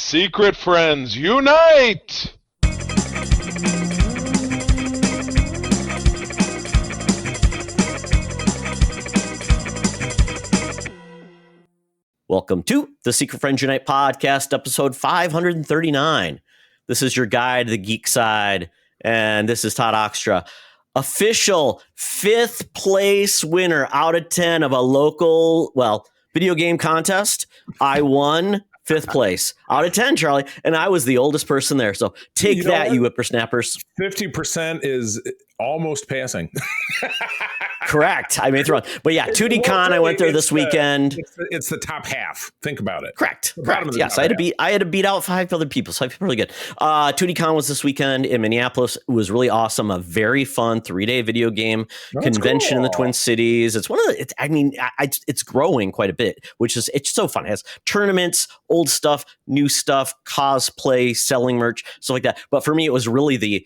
Secret friends, unite! Welcome to the Secret Friends Unite podcast, episode 539. This is your guide to the geek side, and this is Todd Oxtra. Official 5th place winner out of 10 of a local, video game contest. I won 5th place out of 10, Charlie, and I was the oldest person there. So take you whippersnappers. 50% is almost passing. Correct. I made it wrong. But yeah, Tubi Con, I went there this weekend. It's the top half. Think about it. Correct. Yes, I had to beat out 5 other people, so I feel really good. Tubi Con was this weekend in Minneapolis. It was really awesome. A very fun 3-day video game convention in the Twin Cities. It's it's growing quite a bit, it's so fun. It has tournaments, old stuff, new stuff, cosplay, selling merch, stuff like that. But for me, it was really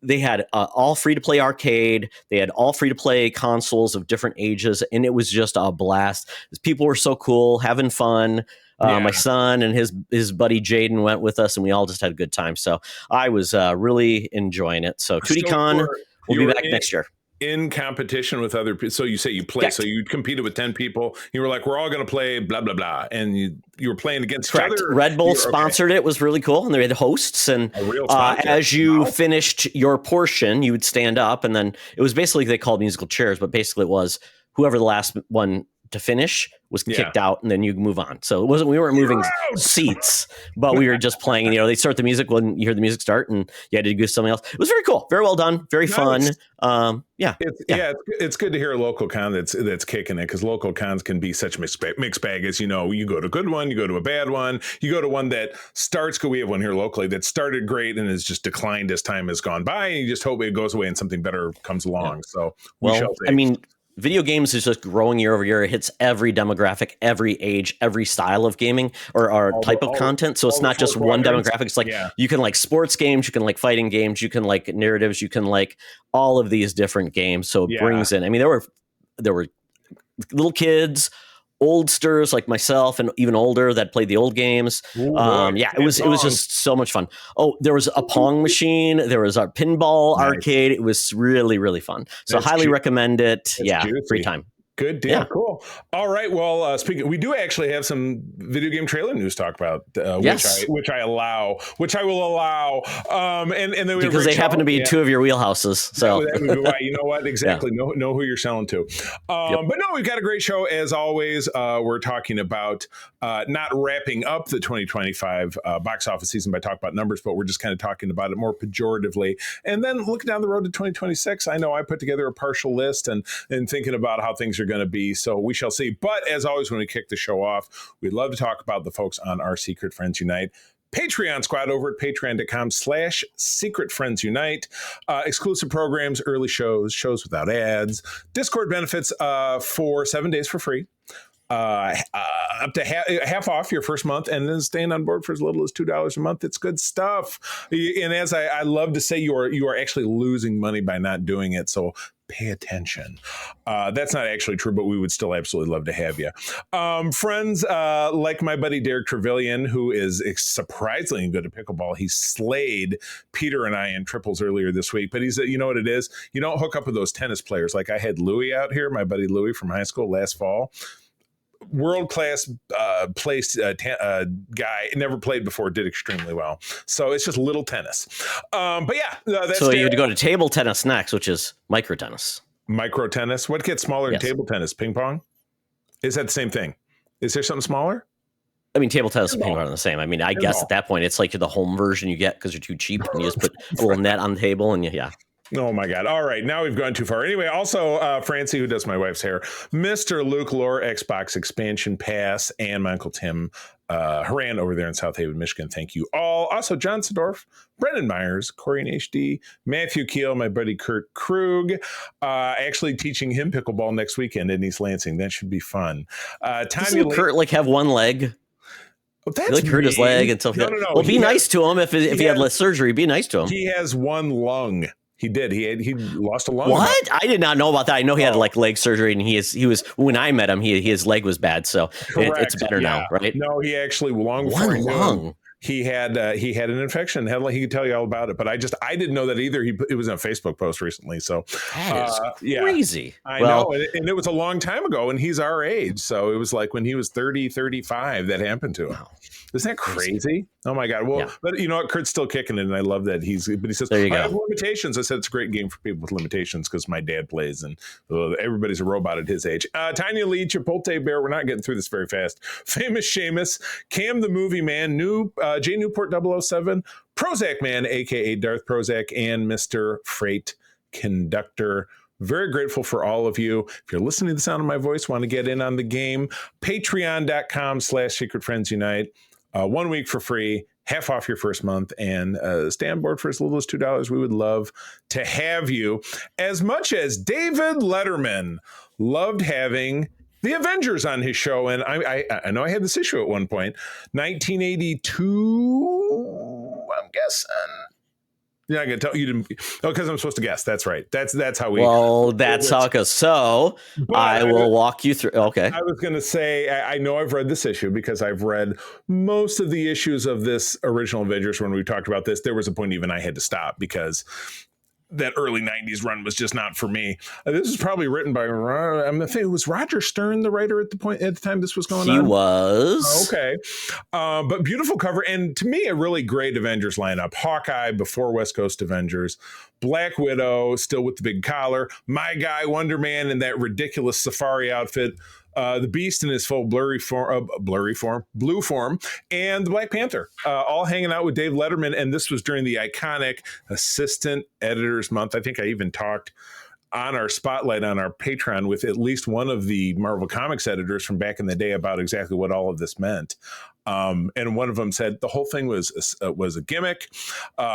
they had all free-to-play arcade. They had all free-to-play consoles of different ages, and it was just a blast. People were so cool, having fun. My son and his buddy Jaden went with us, and we all just had a good time. So I was really enjoying it. So TudiCon will be back next year. In competition with other people. So you say you play. Correct. So you competed with 10 people. You were like, we're all going to play blah, blah, blah. And you were playing against Correct. each other. Red Bull sponsored it. It was really cool. And they had hosts. And as you finished your portion, you would stand up. And then it was basically, they called musical chairs, but basically it was whoever the last one to finish was kicked out, and then you move on. So it wasn't, we weren't moving seats, but we were just playing, and they start the music when you hear the music start, and you had to do something else. It was very cool, very well done, very fun. It's good to hear a local con that's kicking it, because local cons can be such a mixed bag. As you know, you go to a good one, you go to a bad one, you go to one that starts. We have one here locally that started great and has just declined as time has gone by, and you just hope it goes away and something better comes along. So we shall see. Video games is just growing year over year. It hits every demographic, every age, every style of gaming or type of content. So it's not just one demographic. It's like you can like sports games, you can like fighting games, you can like narratives, you can like all of these different games. So it brings in. There were little kids, oldsters like myself and even older that played the old games. It was just so much fun. Oh, there was a Pong machine. There was a pinball arcade. It was really, really fun. So highly recommend it. Free time. Good deal. Yeah. Cool. All right. Well, speaking, we do actually have some video game trailer news to talk about, which I will allow. And then because they happen to be two of your wheelhouses. So you know what? Exactly. Know who you're selling to. But no, we've got a great show as always. We're talking about not wrapping up the 2025 box office season by talking about numbers, but we're just kind of talking about it more pejoratively. And then looking down the road to 2026, I know I put together a partial list and thinking about how things are going to be. So we shall see. But as always, when we kick the show off, we'd love to talk about the folks on our Secret Friends Unite Patreon squad over at patreon.com/Secret Friends Unite. Exclusive programs, early shows without ads, Discord benefits for 7 days for free. Up to half off your first month, and then staying on board for as little as $2 a month. It's good stuff. And as I love to say, you are actually losing money by not doing it. So pay attention. That's not actually true, but we would still absolutely love to have you. Friends like my buddy Derek Trevelyan, who is surprisingly good at pickleball. He slayed Peter and I in triples earlier this week, but he's, you know what it is? You don't hook up with those tennis players. Like I had Louie out here, my buddy Louie from high school last fall. World-class guy, never played before, did extremely well. So it's just little tennis. That's so you had to go to table tennis next, which is micro tennis. Micro tennis? What gets smaller than table tennis? Ping pong? Is that the same thing? Is there something smaller? Table tennis and ping pong are the same. I guess at that point it's like the home version you get because you're too cheap and you just put a little net on the table and Oh my God. All right. Now we've gone too far. Anyway, also Francie, who does my wife's hair, Mr. Luke Lore, Xbox Expansion Pass, and my Uncle Tim Haran over there in South Haven, Michigan. Thank you all. Also, John Sedorf, Brendan Myers, Corey in HD, Matthew Keel, my buddy Kurt Krug, actually teaching him pickleball next weekend in East Lansing. That should be fun. Doesn't Kurt have one leg? That's hurt his leg and stuff. No. Well, be nice to him if he had less surgery. Be nice to him. He has one lung. He did. He lost a lung. What? I did not know about that. I know he had like leg surgery, and he was when I met him, his leg was bad, so it's better now, right? No, he actually long before he had an infection. He could tell you all about it, but I didn't know that either. It was in a Facebook post recently. So that is crazy. I know. And it was a long time ago, and he's our age. So it was like when he was 30, 35 that happened to him. Wow. Isn't that crazy? Oh my God. Well, but you know what? Kurt's still kicking it, and I love that he says, I have limitations. I said, it's a great game for people with limitations because my dad plays, and everybody's a robot at his age. Tanya Lee, Chipotle Bear. We're not getting through this very fast. Famous Seamus, Cam the Movie Man, J Newport 007, Prozac Man, aka Darth Prozac, and Mr. Freight Conductor. Very grateful for all of you. If you're listening to the sound of my voice, want to get in on the game, patreon.com/Secret Friends Unite. 1 week for free, half off your first month, and stay on board for as little as $2. We would love to have you. As much as David Letterman loved having the Avengers on his show, and I know I had this issue at one point, 1982, I'm guessing. You're not going to tell you didn't. Oh, because I'm supposed to guess. That's right. That's how we. Well, that's how it goes. So I will walk you through. Okay. I was going to say, I know I've read this issue because I've read most of the issues of this original Avengers. When we talked about this, there was a point even I had to stop because that early 90s run was just not for me. This was probably written by, I think it was Roger Stern, the writer at the time this was going on. He was. Okay. But beautiful cover. And to me, a really great Avengers lineup. Hawkeye before West Coast Avengers, Black Widow still with the big collar, my guy Wonder Man in that ridiculous safari outfit, the Beast in his full blue form, and the Black Panther, all hanging out with Dave Letterman. And this was during the iconic Assistant Editors Month. I think I even talked on our spotlight on our Patreon with at least one of the Marvel Comics editors from back in the day about exactly what all of this meant. And one of them said the whole thing was a gimmick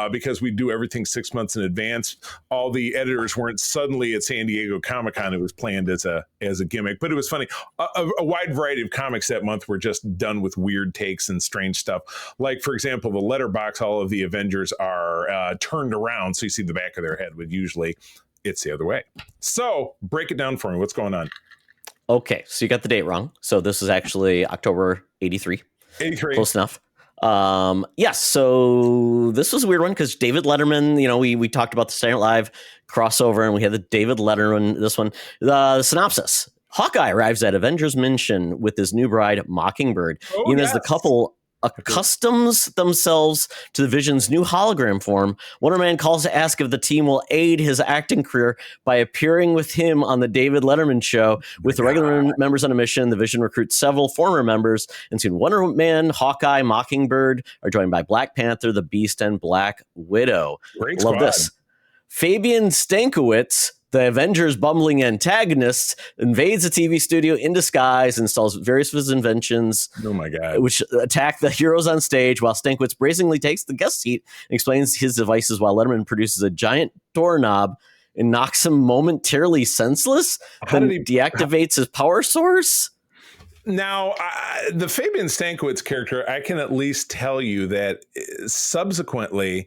because we do everything 6 months in advance. All the editors weren't suddenly at San Diego Comic-Con. It was planned as a gimmick, but it was funny. A wide variety of comics that month were just done with weird takes and strange stuff. Like, for example, the letterbox, all of the Avengers are turned around. So you see the back of their head, but usually it's the other way. So break it down for me. What's going on? Okay. So you got the date wrong. So this is actually October 83. 83. Close enough. Yes. So this was a weird one because David Letterman, we talked about the Saturday Night Live crossover and we had the David Letterman, this one, the synopsis. Hawkeye arrives at Avengers Mansion with his new bride, Mockingbird. Even as the couple accustoms themselves to the Vision's new hologram form, Wonder Man calls to ask if the team will aid his acting career by appearing with him on the David Letterman show. With the regular members on a mission, the Vision recruits several former members, and soon Wonder Man, Hawkeye, Mockingbird are joined by Black Panther, the Beast, and Black Widow. Great Love squad. this. Fabian Stankiewicz, the Avengers' bumbling antagonist, invades a TV studio in disguise and installs various of his inventions. Oh my God. Which attack the heroes on stage, while Stankiewicz brazenly takes the guest seat and explains his devices while Letterman produces a giant doorknob and knocks him momentarily senseless, then deactivates his power source. Now, the Fabian Stankiewicz character, I can at least tell you that subsequently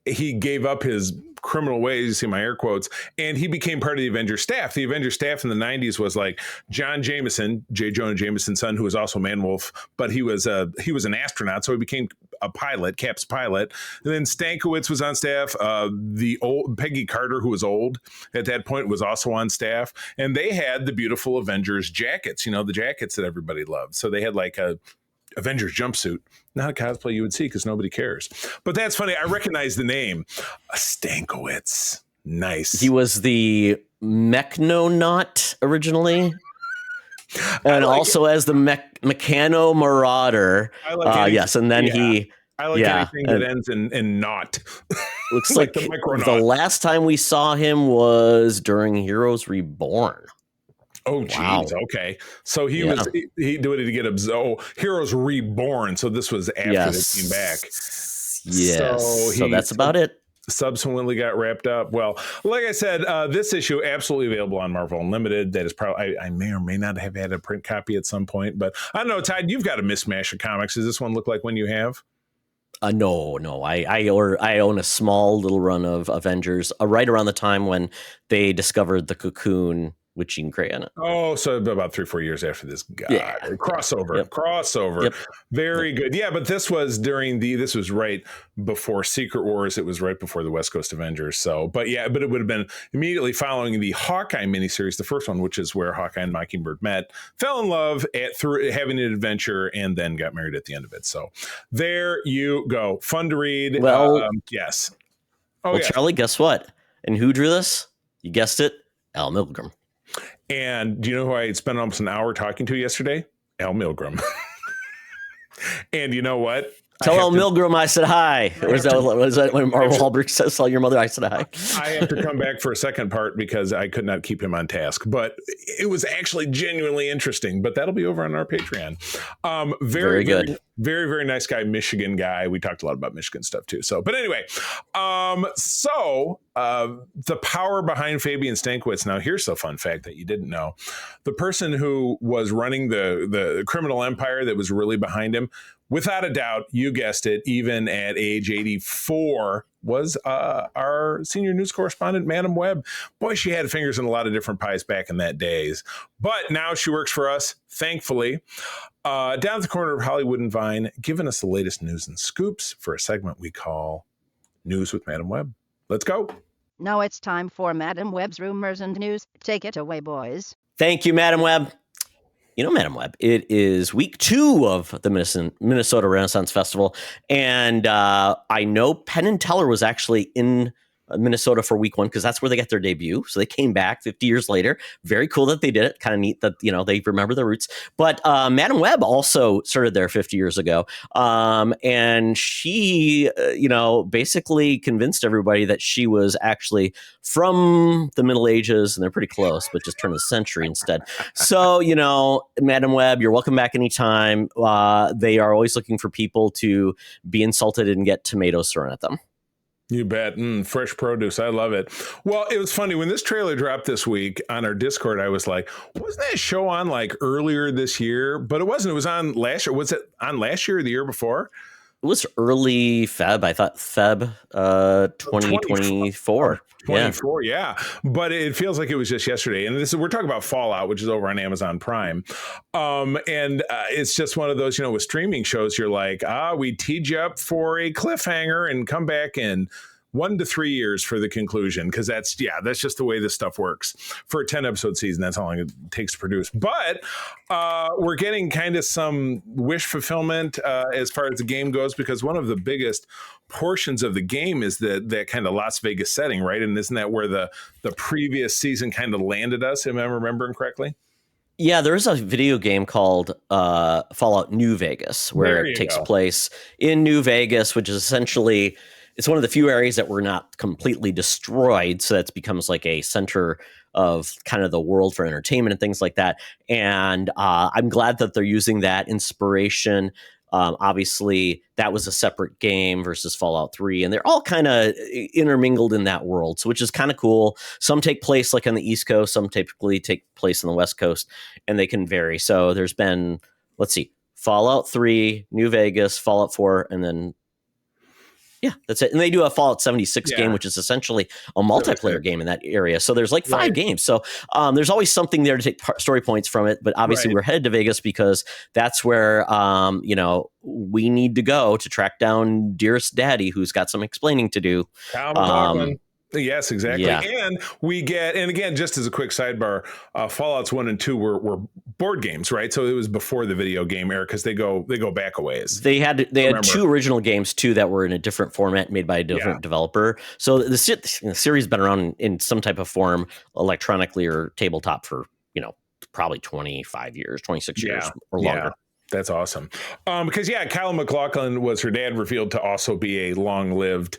he gave up his criminal ways, you see my air quotes, and he became part of the Avengers staff. The Avengers staff in the 90s was like John Jameson, J. Jonah Jameson's son, who was also Man-Wolf, but he was an astronaut, so he became a pilot, Cap's pilot. And then Stankiewicz was on staff. The old Peggy Carter, who was old at that point, was also on staff. And they had the beautiful Avengers jackets, the jackets that everybody loved. So they had like a Avengers jumpsuit, not a cosplay you would see because nobody cares. But that's funny. I recognize the name. Stankiewicz. Nice. He was the Mechnonaut originally. And also as the Meccano Marauder. I like yes, and then I like anything that ends in not. Looks like the last time we saw him was during Heroes Reborn. Oh, geez. Wow. Okay. So he did it to get Heroes Reborn. So this was after they came back. Yes. So that's about it. Subsequently got wrapped up. Well, like I said, this issue absolutely available on Marvel Unlimited. That is probably, I may or may not have had a print copy at some point, but I don't know, Tide, you've got a mismatch of comics. Does this one look like one you have? No. I own a small little run of Avengers right around the time when they discovered the Cocoon which you can create on it. Oh, so about 3-4 years after this. God. Yeah. Crossover. Yep. Crossover. Yep. Very good. Yeah, but this was this was right before Secret Wars. It was right before the West Coast Avengers. So, but it would have been immediately following the Hawkeye miniseries, the first one, which is where Hawkeye and Mockingbird met, fell in love through having an adventure, and then got married at the end of it. So there you go. Fun to read. Well, yes. Oh, yeah. Charlie, guess what? And who drew this? You guessed it, Al Milgrom. And do you know who I spent almost an hour talking to yesterday? Al Milgrom. And you know what? Tell Al Milgrom I said hi. Was that when Mark Wahlberg says, tell your mother I said hi? I have to come back for a second part because I could not keep him on task. But it was actually genuinely interesting. But that'll be over on our Patreon. Very good. Very, very nice guy, Michigan guy. We talked a lot about Michigan stuff too. So, but anyway, the power behind Fabian Stankiewicz. Now, here's a fun fact that you didn't know. The person who was running the criminal empire that was really behind him, without a doubt, you guessed it, even at age 84, was our senior news correspondent, Madam Webb. Boy, she had fingers in a lot of different pies back in that days. But now she works for us, thankfully, down at the corner of Hollywood and Vine, giving us the latest news and scoops for a segment we call News with Madam Webb. Let's go. Now it's time for Madam Webb's Rumors and News. Take it away, boys. Thank you, Madam Webb. You know, Madam Webb, it is week 2 of the Minnesota Renaissance Festival. And I know Penn and Teller was actually in Minnesota for week 1 because that's where they got their debut. So they came back 50 years later. Very cool that they did it. Kind of neat that, they remember their roots. But Madam Webb also started there 50 years ago. And she, basically convinced everybody that she was actually from the Middle Ages, and they're pretty close, but just turn the century instead. So, Madam Webb, you're welcome back anytime. They are always looking for people to be insulted and get tomatoes thrown at them. You bet. Fresh produce. I love it. Well, it was funny when this trailer dropped this week on our Discord. I was like, wasn't that show on like earlier this year? But it wasn't. It was on last year. Was it on last year or the year before? It was early Feb. I thought Feb 2024. 24, yeah. But it feels like it was just yesterday. And we're talking about Fallout, which is over on Amazon Prime. And it's just one of those, with streaming shows, you're like, we teed you up for a cliffhanger and come back in 1 to 3 years for the conclusion. Because that's just the way this stuff works. For a 10-episode season, that's how long it takes to produce. But we're getting kind of some wish fulfillment as far as the game goes, because one of the biggest portions of the game is that kind of Las Vegas setting, right? And isn't that where the previous season kind of landed us, if I'm remembering correctly? Yeah, there's a video game called Fallout New Vegas, where it takes place in New Vegas, which is essentially, it's one of the few areas that were not completely destroyed. So that becomes like a center of kind of the world for entertainment and things like that. And I'm glad that they're using that inspiration. Obviously, that was a separate game versus Fallout 3, and they're all kind of intermingled in that world, so which is kind of cool. Some take place like on the East Coast, some typically take place on the West Coast, and they can vary. So there's been, let's see, Fallout 3, New Vegas, Fallout 4, and then that's it. And they do a Fallout 76 game, which is essentially a multiplayer game in that area. So there's like 5 games. So there's always something there to take story points from it. But obviously we're headed to Vegas because that's where, we need to go to track down Dearest Daddy, who's got some explaining to do. Yes, exactly. Yeah. And we get, and again, just as a quick sidebar, Fallouts 1 and 2 were board games, right? So it was before the video game era because they go back a ways. They had 2 original games too that were in a different format made by a different developer. So the series has been around in some type of form, electronically or tabletop for probably 25 years, 26 years or longer. Yeah. That's awesome. Because, Kyle MacLachlan was her dad revealed to also be a long-lived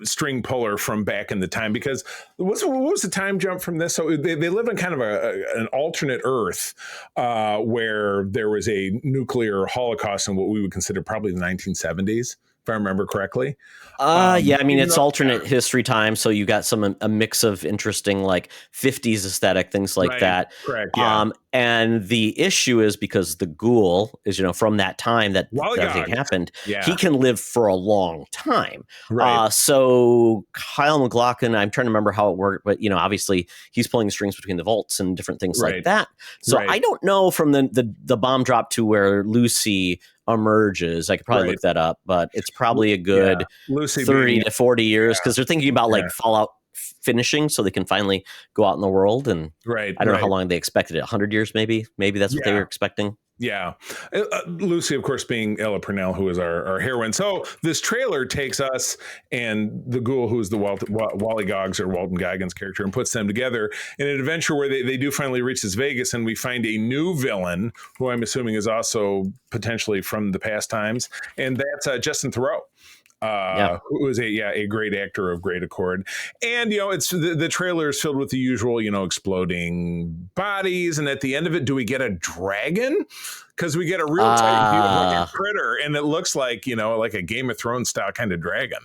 string puller from back in the time. Because what was the time jump from this? So they live in kind of an alternate Earth where there was a nuclear holocaust in what we would consider probably the 1970s. if I remember correctly. Yeah, I mean, it's though, alternate history time, so you got a mix of interesting like 50s aesthetic things like that. Correct. Yeah. And the issue is because the ghoul is, from that time that everything happened, he can live for a long time. Right. So Kyle MacLachlan, I'm trying to remember how it worked, but obviously he's pulling the strings between the vaults and different things like that. So I don't know from the bomb drop to where Lucy emerges. I could probably look that up, but it's probably a good 30 to 40 years because they're thinking about like Fallout finishing so they can finally go out in the world. And I don't know how long they expected it. 100 years, maybe that's what they were expecting. Yeah. Lucy, of course, being Ella Purnell, who is our heroine. So this trailer takes us and the ghoul, who's the Wally Goggs or Walton Goggins character, and puts them together in an adventure where they do finally reach this Vegas, and we find a new villain who I'm assuming is also potentially from the past times. And that's Justin Theroux. Who is a great actor of great accord. And, it's the trailer is filled with the usual, exploding bodies. And at the end of it, do we get a dragon? Because we get a real tight critter, and it looks like, like a Game of Thrones style kind of dragon.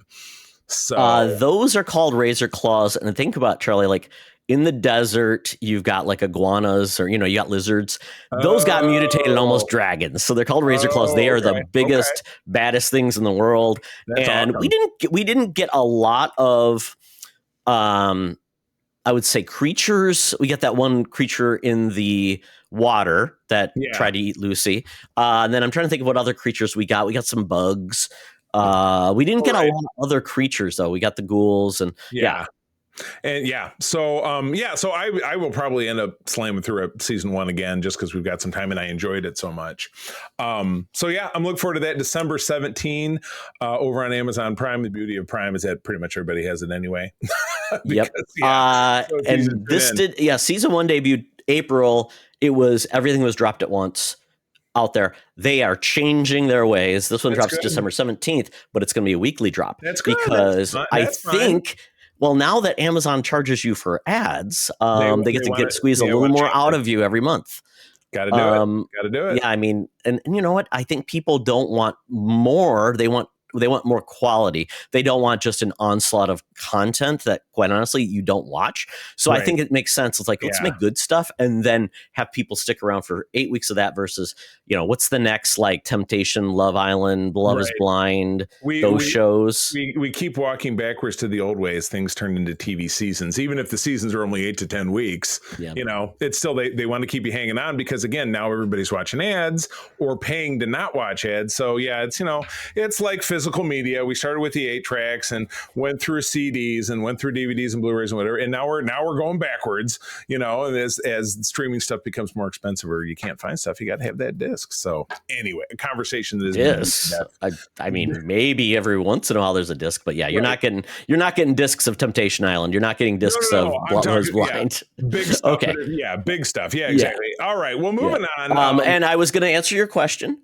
So those are called razor claws. And think about, Charlie, like in the desert, you've got like iguanas or, you got lizards. Those got mutated almost dragons. So they're called razor claws. They are the biggest, baddest things in the world. That's awesome. We didn't get a lot of, I would say, creatures. We get that one creature in the water that tried to eat Lucy. And then I'm trying to think of what other creatures we got. We got some bugs. We didn't get a lot of other creatures though. We got the ghouls and And so I will probably end up slamming through season 1 again just because we've got some time and I enjoyed it so much. I'm looking forward to that December 17 over on Amazon Prime. The beauty of Prime is that pretty much everybody has it anyway. Because, and this season 1 debuted April. Everything was dropped at once out there. They are changing their ways. This one drops December 17th, but it's going to be a weekly drop. That's good. Because I think. Well, now that Amazon charges you for ads, they get to squeeze a little more out of you every month. Got to do it. Yeah, I mean, and you know what? I think people don't want more. They want more quality. They don't want just an onslaught of content that, quite honestly, you don't watch. So I think it makes sense. It's like, let's make good stuff and then have people stick around for 8 weeks of that versus, what's the next, like Temptation, Love Island, Love is Blind, those shows. We keep walking backwards to the old ways. Things turn into TV seasons. Even if the seasons are only 8 to 10 weeks, it's still, they want to keep you hanging on because, again, now everybody's watching ads or paying to not watch ads. So, it's like physical media. We started with the 8 tracks and went through CDs and went through DVDs and Blu-rays and whatever. And now we're going backwards, and as streaming stuff becomes more expensive or you can't find stuff, you got to have that disc. So anyway, a conversation that is I mean, maybe every once in a while there's a disc, but you're not getting discs of Temptation Island. You're not getting discs of Love is Blind. Big stuff. Okay. Big stuff. Yeah, exactly. All right. Well, moving on. And I was going to answer your question.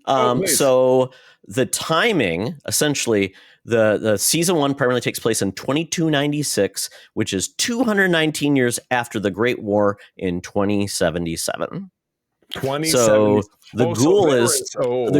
So the timing, essentially, the season 1 primarily takes place in 2296, which is 219 years after the Great War in 2077. So the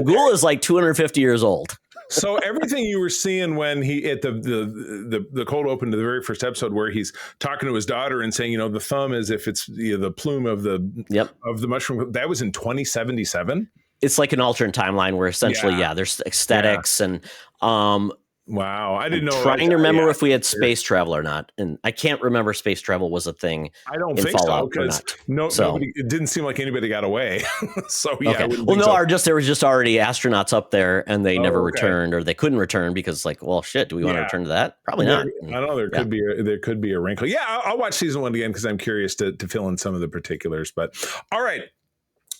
ghoul is like 250 years old. So everything you were seeing when he at the cold open to the very first episode where he's talking to his daughter and saying, the thumb is if it's the plume of the mushroom, that was in 2077. It's like an alternate timeline where essentially, there's aesthetics and wow, I didn't know. Trying to remember if we had space travel or not, and I can't remember space travel was a thing. I don't think so because it didn't seem like anybody got away. So okay. Well, no, there was just already astronauts up there, and they never returned, or they couldn't return because, like, well, shit, do we want to return to that? Probably not. I know there could be a wrinkle. Yeah, I'll watch season 1 again because I'm curious to fill in some of the particulars. But all right.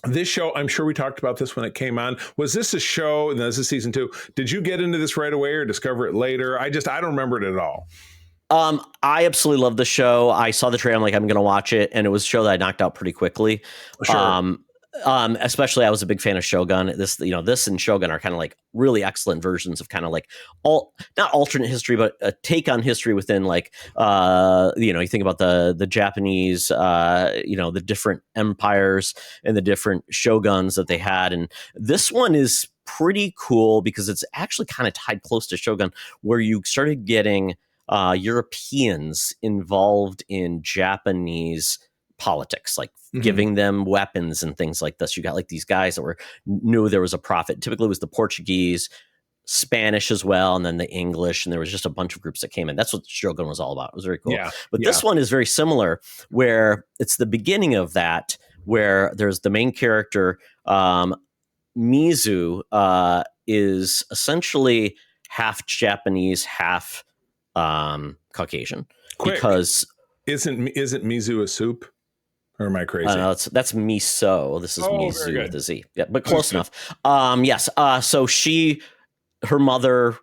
This show, I'm sure we talked about this when it came on. Was this a show? And this is season 2. Did you get into this right away or discover it later? I don't remember it at all. I absolutely love the show. I saw the trailer. I'm like, I'm going to watch it. And it was a show that I knocked out pretty quickly. Sure. Especially I was a big fan of Shogun. This and Shogun are kind of like really excellent versions of kind of like not alternate history, but a take on history within like, you think about the Japanese, the different empires and the different shoguns that they had. And this one is pretty cool because it's actually kind of tied close to Shogun, where you started getting Europeans involved in Japanese politics, like giving them weapons and things like this. You got like these guys that knew there was a profit. Typically it was the Portuguese, Spanish as well, and then the English, and there was just a bunch of groups that came in. That's what Shogun was all about. It was very cool. But this one is very similar, where it's the beginning of that, where there's the main character, Mizu, is essentially half Japanese, half Caucasian. Quick. Because isn't Mizu a soup? Or am I crazy? That's miso. This is Mizu with a Z. Yeah, but close enough. Yes. So her mother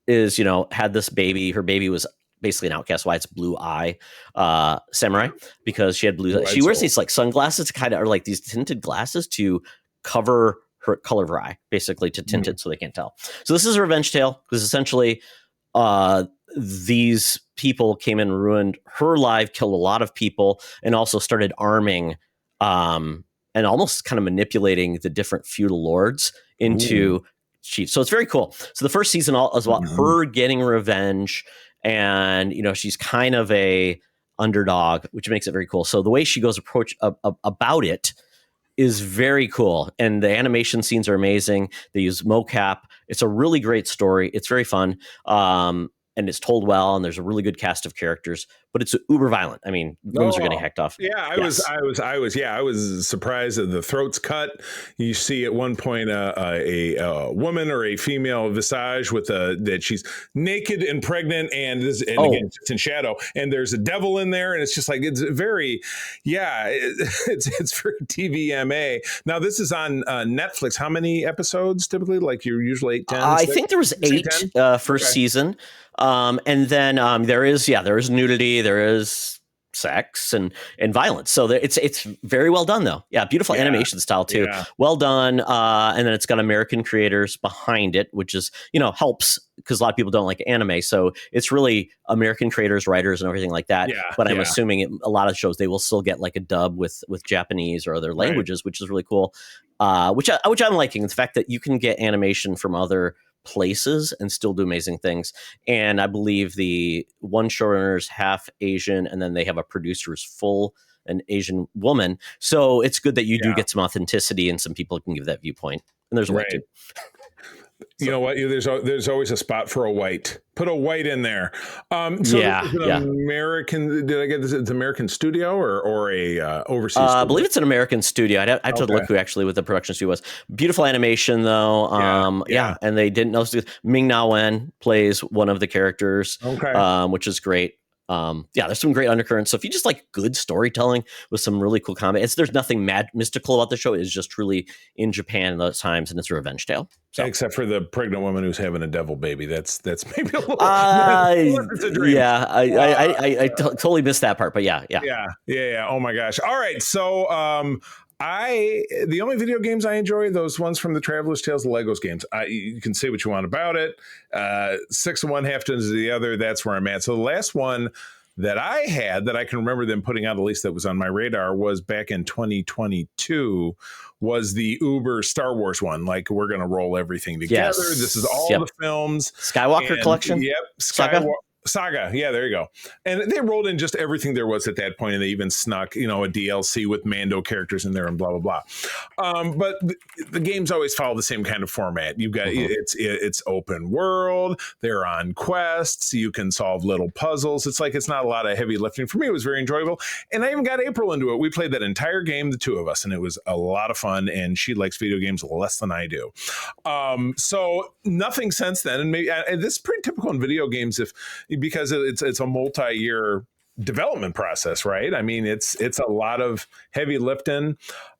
is, had this baby. Her baby was basically an outcast. Why it's blue eye samurai, because she had blue. She wears these like sunglasses, kind of, or like these tinted glasses to cover her color of her eye, basically to tint it so they can't tell. So this is a revenge tale because essentially these people came in and ruined her life, killed a lot of people, and also started arming and almost kind of manipulating the different feudal lords into chiefs. So it's very cool. So the first season is about her getting revenge, and she's kind of a underdog, which makes it very cool. So the way she goes about it is very cool, and the animation scenes are amazing. They use mocap. It's a really great story. It's very fun. And it's told well, and there's a really good cast of characters, but it's uber violent. I mean, limbs are getting hacked off. Yeah, I was surprised that the throat's cut. You see at one point a woman or a female visage with that she's naked and pregnant, and again it's in shadow, and there's a devil in there, and it's just like it's very, it's very TVMA. Now this is on Netflix. How many episodes typically? Like you're usually 8, 10? I think there was 8 first season. And then there is nudity, there is sex and violence. So it's very well done though. Yeah, beautiful animation style too. Yeah. Well done. And then it's got American creators behind it, which is, helps because a lot of people don't like anime. So it's really American creators, writers, and everything like that. Yeah, but I'm assuming a lot of shows they will still get like a dub with Japanese or other languages, which is really cool. Which I'm liking, the fact that you can get animation from other places and still do amazing things. And I believe the one showrunner is half Asian, and then they have a producer who's full an Asian woman. So it's good that you do get some authenticity, and some people can give that viewpoint. And there's a way to. You know what? There's always a spot for a white. Put a white in there. American. Did I get this? It's American studio or a overseas? Studio? I believe it's an American studio. I have to look who actually what the production studio was. Beautiful animation though. And they didn't know. Ming Na Wen plays one of the characters. Which is great. There's some great undercurrents. So if you just like good storytelling with some really cool comedy, there's nothing mystical about the show. It's just truly in Japan in those times, and it's a revenge tale. So. Except for the pregnant woman who's having a devil baby. That's maybe a little. It's a dream. Yeah, I totally missed that part, but yeah. Oh my gosh! All right, so the only video games I enjoy, those ones from the Traveler's Tales, the Legos games. You can say what you want about it. 6 of one, half tons of the other. That's where I'm at. So the last one that I had that I can remember them putting out, at least that was on my radar, was back in 2022, was the Uber Star Wars one. Like, we're going to roll everything together. Yes. This is all the films. Skywalker collection? Yep. Saga. Yeah, there you go. And they rolled in just everything there was at that point, and they even snuck, a DLC with Mando characters in there and blah, blah, blah. But the games always follow the same kind of format. You've got, it's open world. They're on quests. You can solve little puzzles. It's not a lot of heavy lifting. For me, it was very enjoyable. And I even got April into it. We played that entire game, the two of us, and it was a lot of fun. And she likes video games less than I do. So nothing since then. And maybe and this is pretty typical in video games because it's a multi-year development process, right? I mean, it's a lot of heavy lifting.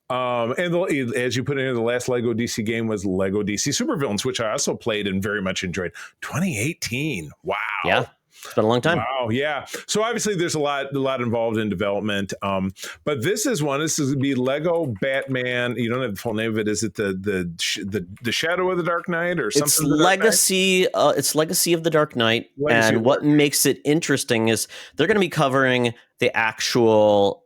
And as you put in here, the last Lego DC game was Lego DC Supervillains, which I also played and very much enjoyed. 2018. Wow. Yeah. It's been a long time. Wow, yeah. So obviously there's a lot involved in development. But this is going to be Lego Batman. You don't have the full name of it. Is it the Shadow of the Dark Knight or something? It's Legacy. It's Legacy of the Dark Knight. And what makes it interesting is they're going to be covering the actual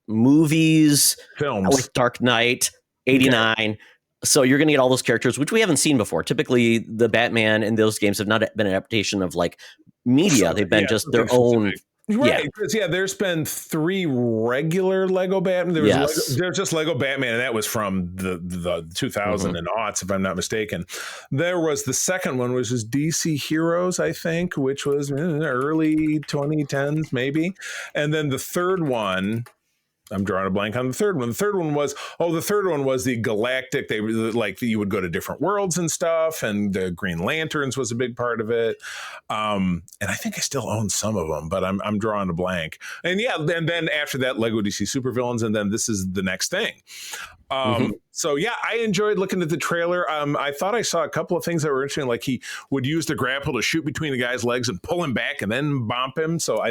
movies, films, like Dark Knight, 89. So you're going to get all those characters, which we haven't seen before. Typically, the Batman in those games have not been an adaptation of like media. They've been just their own. Right, because there's been 3 regular Lego Batman. There's just Lego Batman, and that was from the 2000 and aughts, if I'm not mistaken. There was the second one, which is DC Heroes, I think, which was early 2010s, maybe. And then the third one, I'm drawing a blank on the third one. The third one was the Galactic. They like you would go to different worlds and stuff, and the Green Lanterns was a big part of it. And I think I still own some of them, but I'm drawing a blank. And and then after that, Lego DC Supervillains, and then this is the next thing. So I enjoyed looking at the trailer. I thought I saw a couple of things that were interesting, like he would use the grapple to shoot between the guy's legs and pull him back and then bump him. So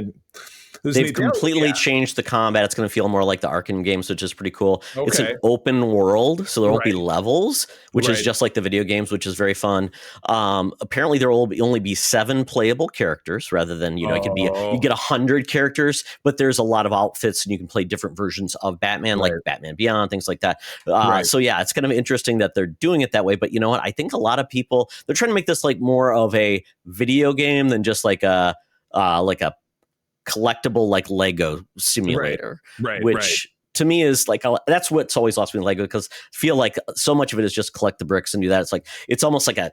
they've completely changed the combat. It's going to feel more like the Arkham games, which is pretty cool. Okay. It's an open world, so there won't be levels, which is just like the video games, which is very fun. Apparently, there will only be 7 playable characters rather than it could be you get 100 characters, but there's a lot of outfits and you can play different versions of Batman, like Batman Beyond, things like that. So it's kind of interesting that they're doing it that way. but you know what? I think a lot of people, they're trying to make this like more of a video game than just like a collectible like Lego simulator, which to me is like that's what's always lost me in Lego, because I feel like so much of it is just collect the bricks and do that. It's almost like a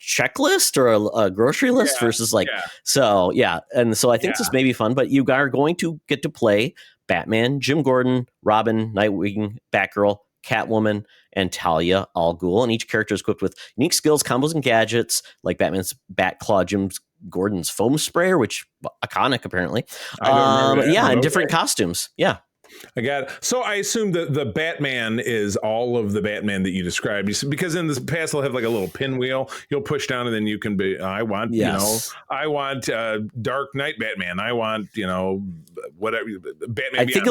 checklist or a grocery list versus so and so I think this may be fun, but you are going to get to play Batman, Jim Gordon, Robin, Nightwing, Batgirl, Catwoman, and Talia al Ghul, and each character is equipped with unique skills, combos, and gadgets like Batman's Bat Claw, Jim Gordon's foam sprayer, which iconic apparently. And different costumes. Yeah. I got it. So I assume that the Batman is all of the Batman that you described, because in the past they'll have like a little pinwheel you'll push down, and then you can be I want Dark Knight Batman, I want whatever Batman. I think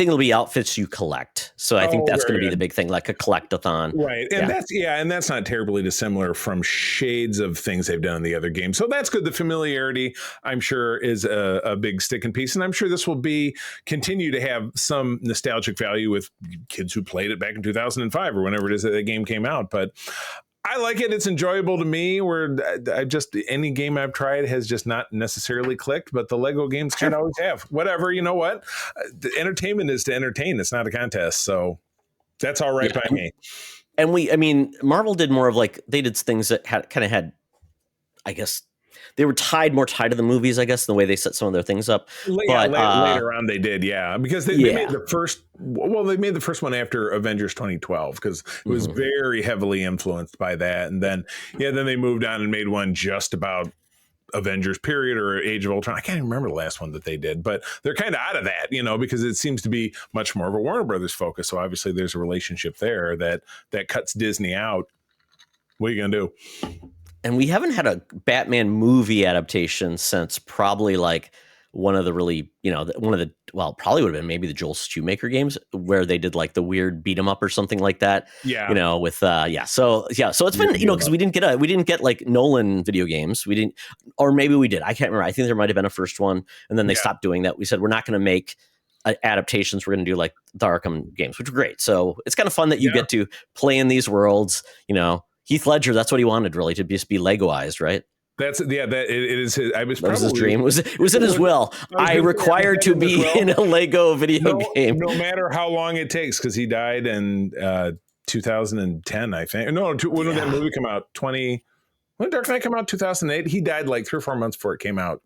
it'll be outfits you collect, so I think that's going to be the big thing, like a collectathon, right? And that's not terribly dissimilar from shades of things they've done in the other games, so that's good. The familiarity, I'm sure, is a big sticking piece, and I'm sure this will continue to have some nostalgic value with kids who played it back in 2005 or whenever it is that the game came out. But I like it. It's enjoyable to me, where any game I've tried has just not necessarily clicked, but the Lego games can't always have. Whatever, you know what? The entertainment is to entertain. It's not a contest. So that's all right by me. And Marvel did more of they did things that had, I guess, they were more tied to the movies, I guess, the way they set some of their things up. Later on they did, because they made the first. Well, they made the first one after Avengers 2012, because it was very heavily influenced by that, and then they moved on and made one just about Avengers period or Age of Ultron. I can't even remember the last one that they did, but they're kind of out of that, because it seems to be much more of a Warner Brothers focus. So obviously there's a relationship there that cuts Disney out. What are you gonna do? And we haven't had a Batman movie adaptation since probably one of the really, probably would have been maybe the Joel Schumacher games, where they did the weird beat 'em up or something like that. Yeah. With So it's been, because we didn't get Nolan video games. We didn't, or maybe we did. I can't remember. I think there might've been a first one, and then they stopped doing that. We said, we're not going to make adaptations. We're going to do the Arkham games, which are great. So it's kind of fun that you get to play in these worlds, Heath Ledger, that's what he wanted, really, to just be Legoized, right? That it is his. That was his dream. It was in his will. I required to be in a Lego video game, no matter how long it takes, because he died in 2010, I think. No, when did that movie come out? When did Dark Knight come out? 2008. He died 3 or 4 months before it came out,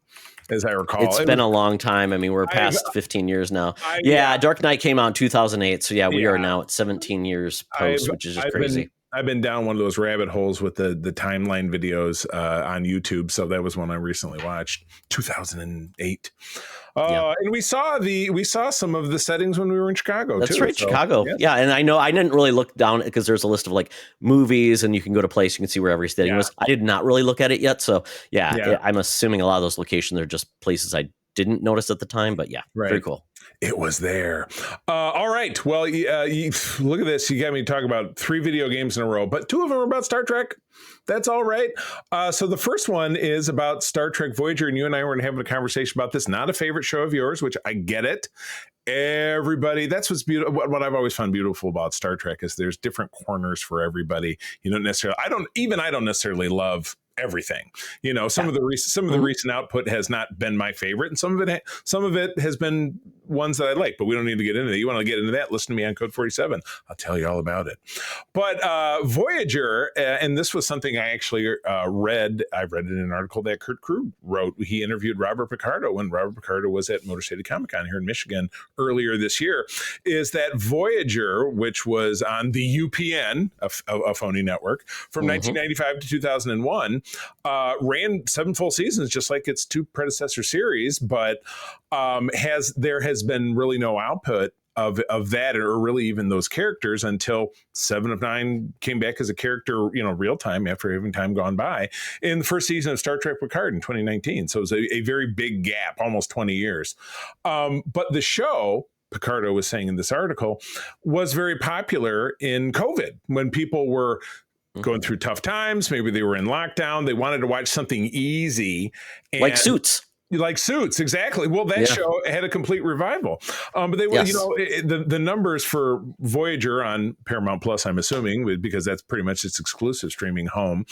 as I recall. It's been a long time. We're past 15 years now. Dark Knight came out in 2008. So we are now at 17 years post, which is just crazy. I've been down one of those rabbit holes with the timeline videos on YouTube. So that was one I recently watched, 2008. And we saw some of the settings when we were in Chicago. That's right, so, Chicago. Yeah, and I know I didn't really look down, because there's a list of movies, and you can go to place, you can see where every setting was. I did not really look at it yet, so I'm assuming a lot of those locations are just places I didn't notice at the time, but very cool. It was there. All right. Well, look at this. You got me talking about 3 video games in a row, but 2 of them are about Star Trek. That's all right. So the first one is about Star Trek Voyager, and you and I were having a conversation about this. Not a favorite show of yours, which I get it. everybody. That's what's beautiful. What I've always found beautiful about Star Trek is there's different corners for everybody. You don't necessarily, I don't necessarily love everything. Some of the recent output has not been my favorite, and some of it has been ones that I like, but we don't need to get into that. You want to get into that, listen to me on Code 47. I'll tell you all about it. But Voyager, and this was something I actually read. I read it in an article that Kurt Krug wrote. He interviewed Robert Picardo when Robert Picardo was at Motor City Comic Con here in Michigan earlier this year, is that Voyager, which was on the UPN, a phony network, from 1995 to 2001, ran 7 full seasons, just like its 2 predecessor series, but there has been really no output of that, or really even those characters, until 7 of 9 came back as a character, real time after having time gone by in the first season of Star Trek Picard in 2019. So it was a very big gap, almost 20 years. But the show, Picardo was saying in this article, was very popular in COVID when people were going through tough times. Maybe they were in lockdown. They wanted to watch something easy. Like Suits. Like Suits, exactly. Well, that show had a complete revival. But they, the numbers for Voyager on Paramount Plus, I'm assuming, because that's pretty much its exclusive streaming home.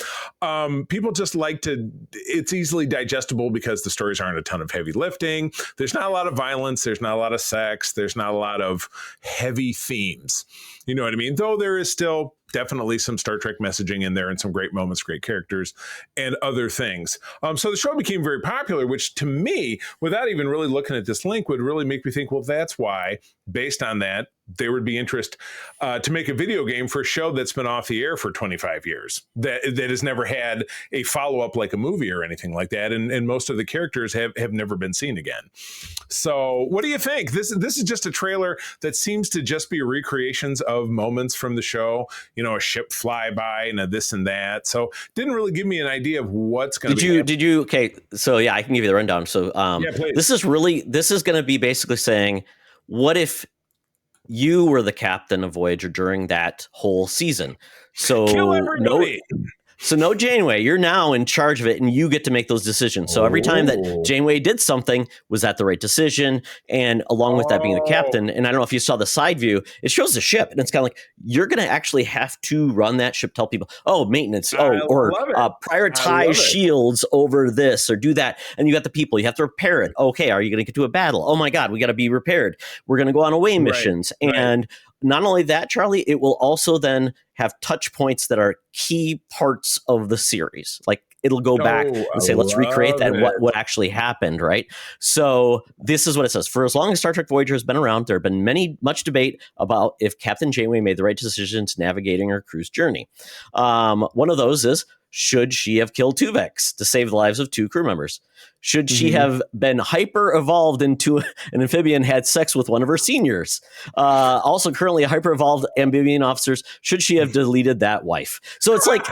People just it's easily digestible because the stories aren't a ton of heavy lifting. There's not a lot of violence. There's not a lot of sex. There's not a lot of heavy themes. You know what I mean? Though there is still definitely some Star Trek messaging in there and some great moments, great characters, and other things. So the show became very popular, which to me, without even really looking at this link, would really make me think, well, that's why, based on that, there would be interest to make a video game for a show that's been off the air for 25 years, that has never had a follow-up like a movie or anything like that. And most of the characters have never been seen again. So what do you think? This is just a trailer that seems to just be recreations of moments from the show, a ship flyby and a this and that. So didn't really give me an idea of what's going to be. Okay. So yeah, I can give you the rundown. So this is going to be basically saying, what if you were the captain of Voyager during that whole season? So kill everybody. No Janeway, you're now in charge of it, and you get to make those decisions. So every time that Janeway did something, was that the right decision? And along with that being the captain, and I don't know if you saw the side view, it shows the ship, and it's kind of like, you're going to actually have to run that ship, tell people, maintenance, or prioritize shields over this, or do that. And you got the people, you have to repair it. Okay, are you going to get to a battle? Oh my God, we got to be repaired. We're going to go on away missions. Right. And not only that, Charlie, it will also then have touch points that are key parts of the series. Like, it'll go back and say, let's recreate that, what actually happened, right? So this is what it says. For as long as Star Trek Voyager has been around, there have been much debate about if Captain Janeway made the right decisions navigating her crew's journey. One of those is, should she have killed Tuvix to save the lives of 2 crew members? Should she have been hyper-evolved into an amphibian, had sex with one of her seniors? Also currently hyper-evolved amphibian officers, should she have deleted that wife? So it's like,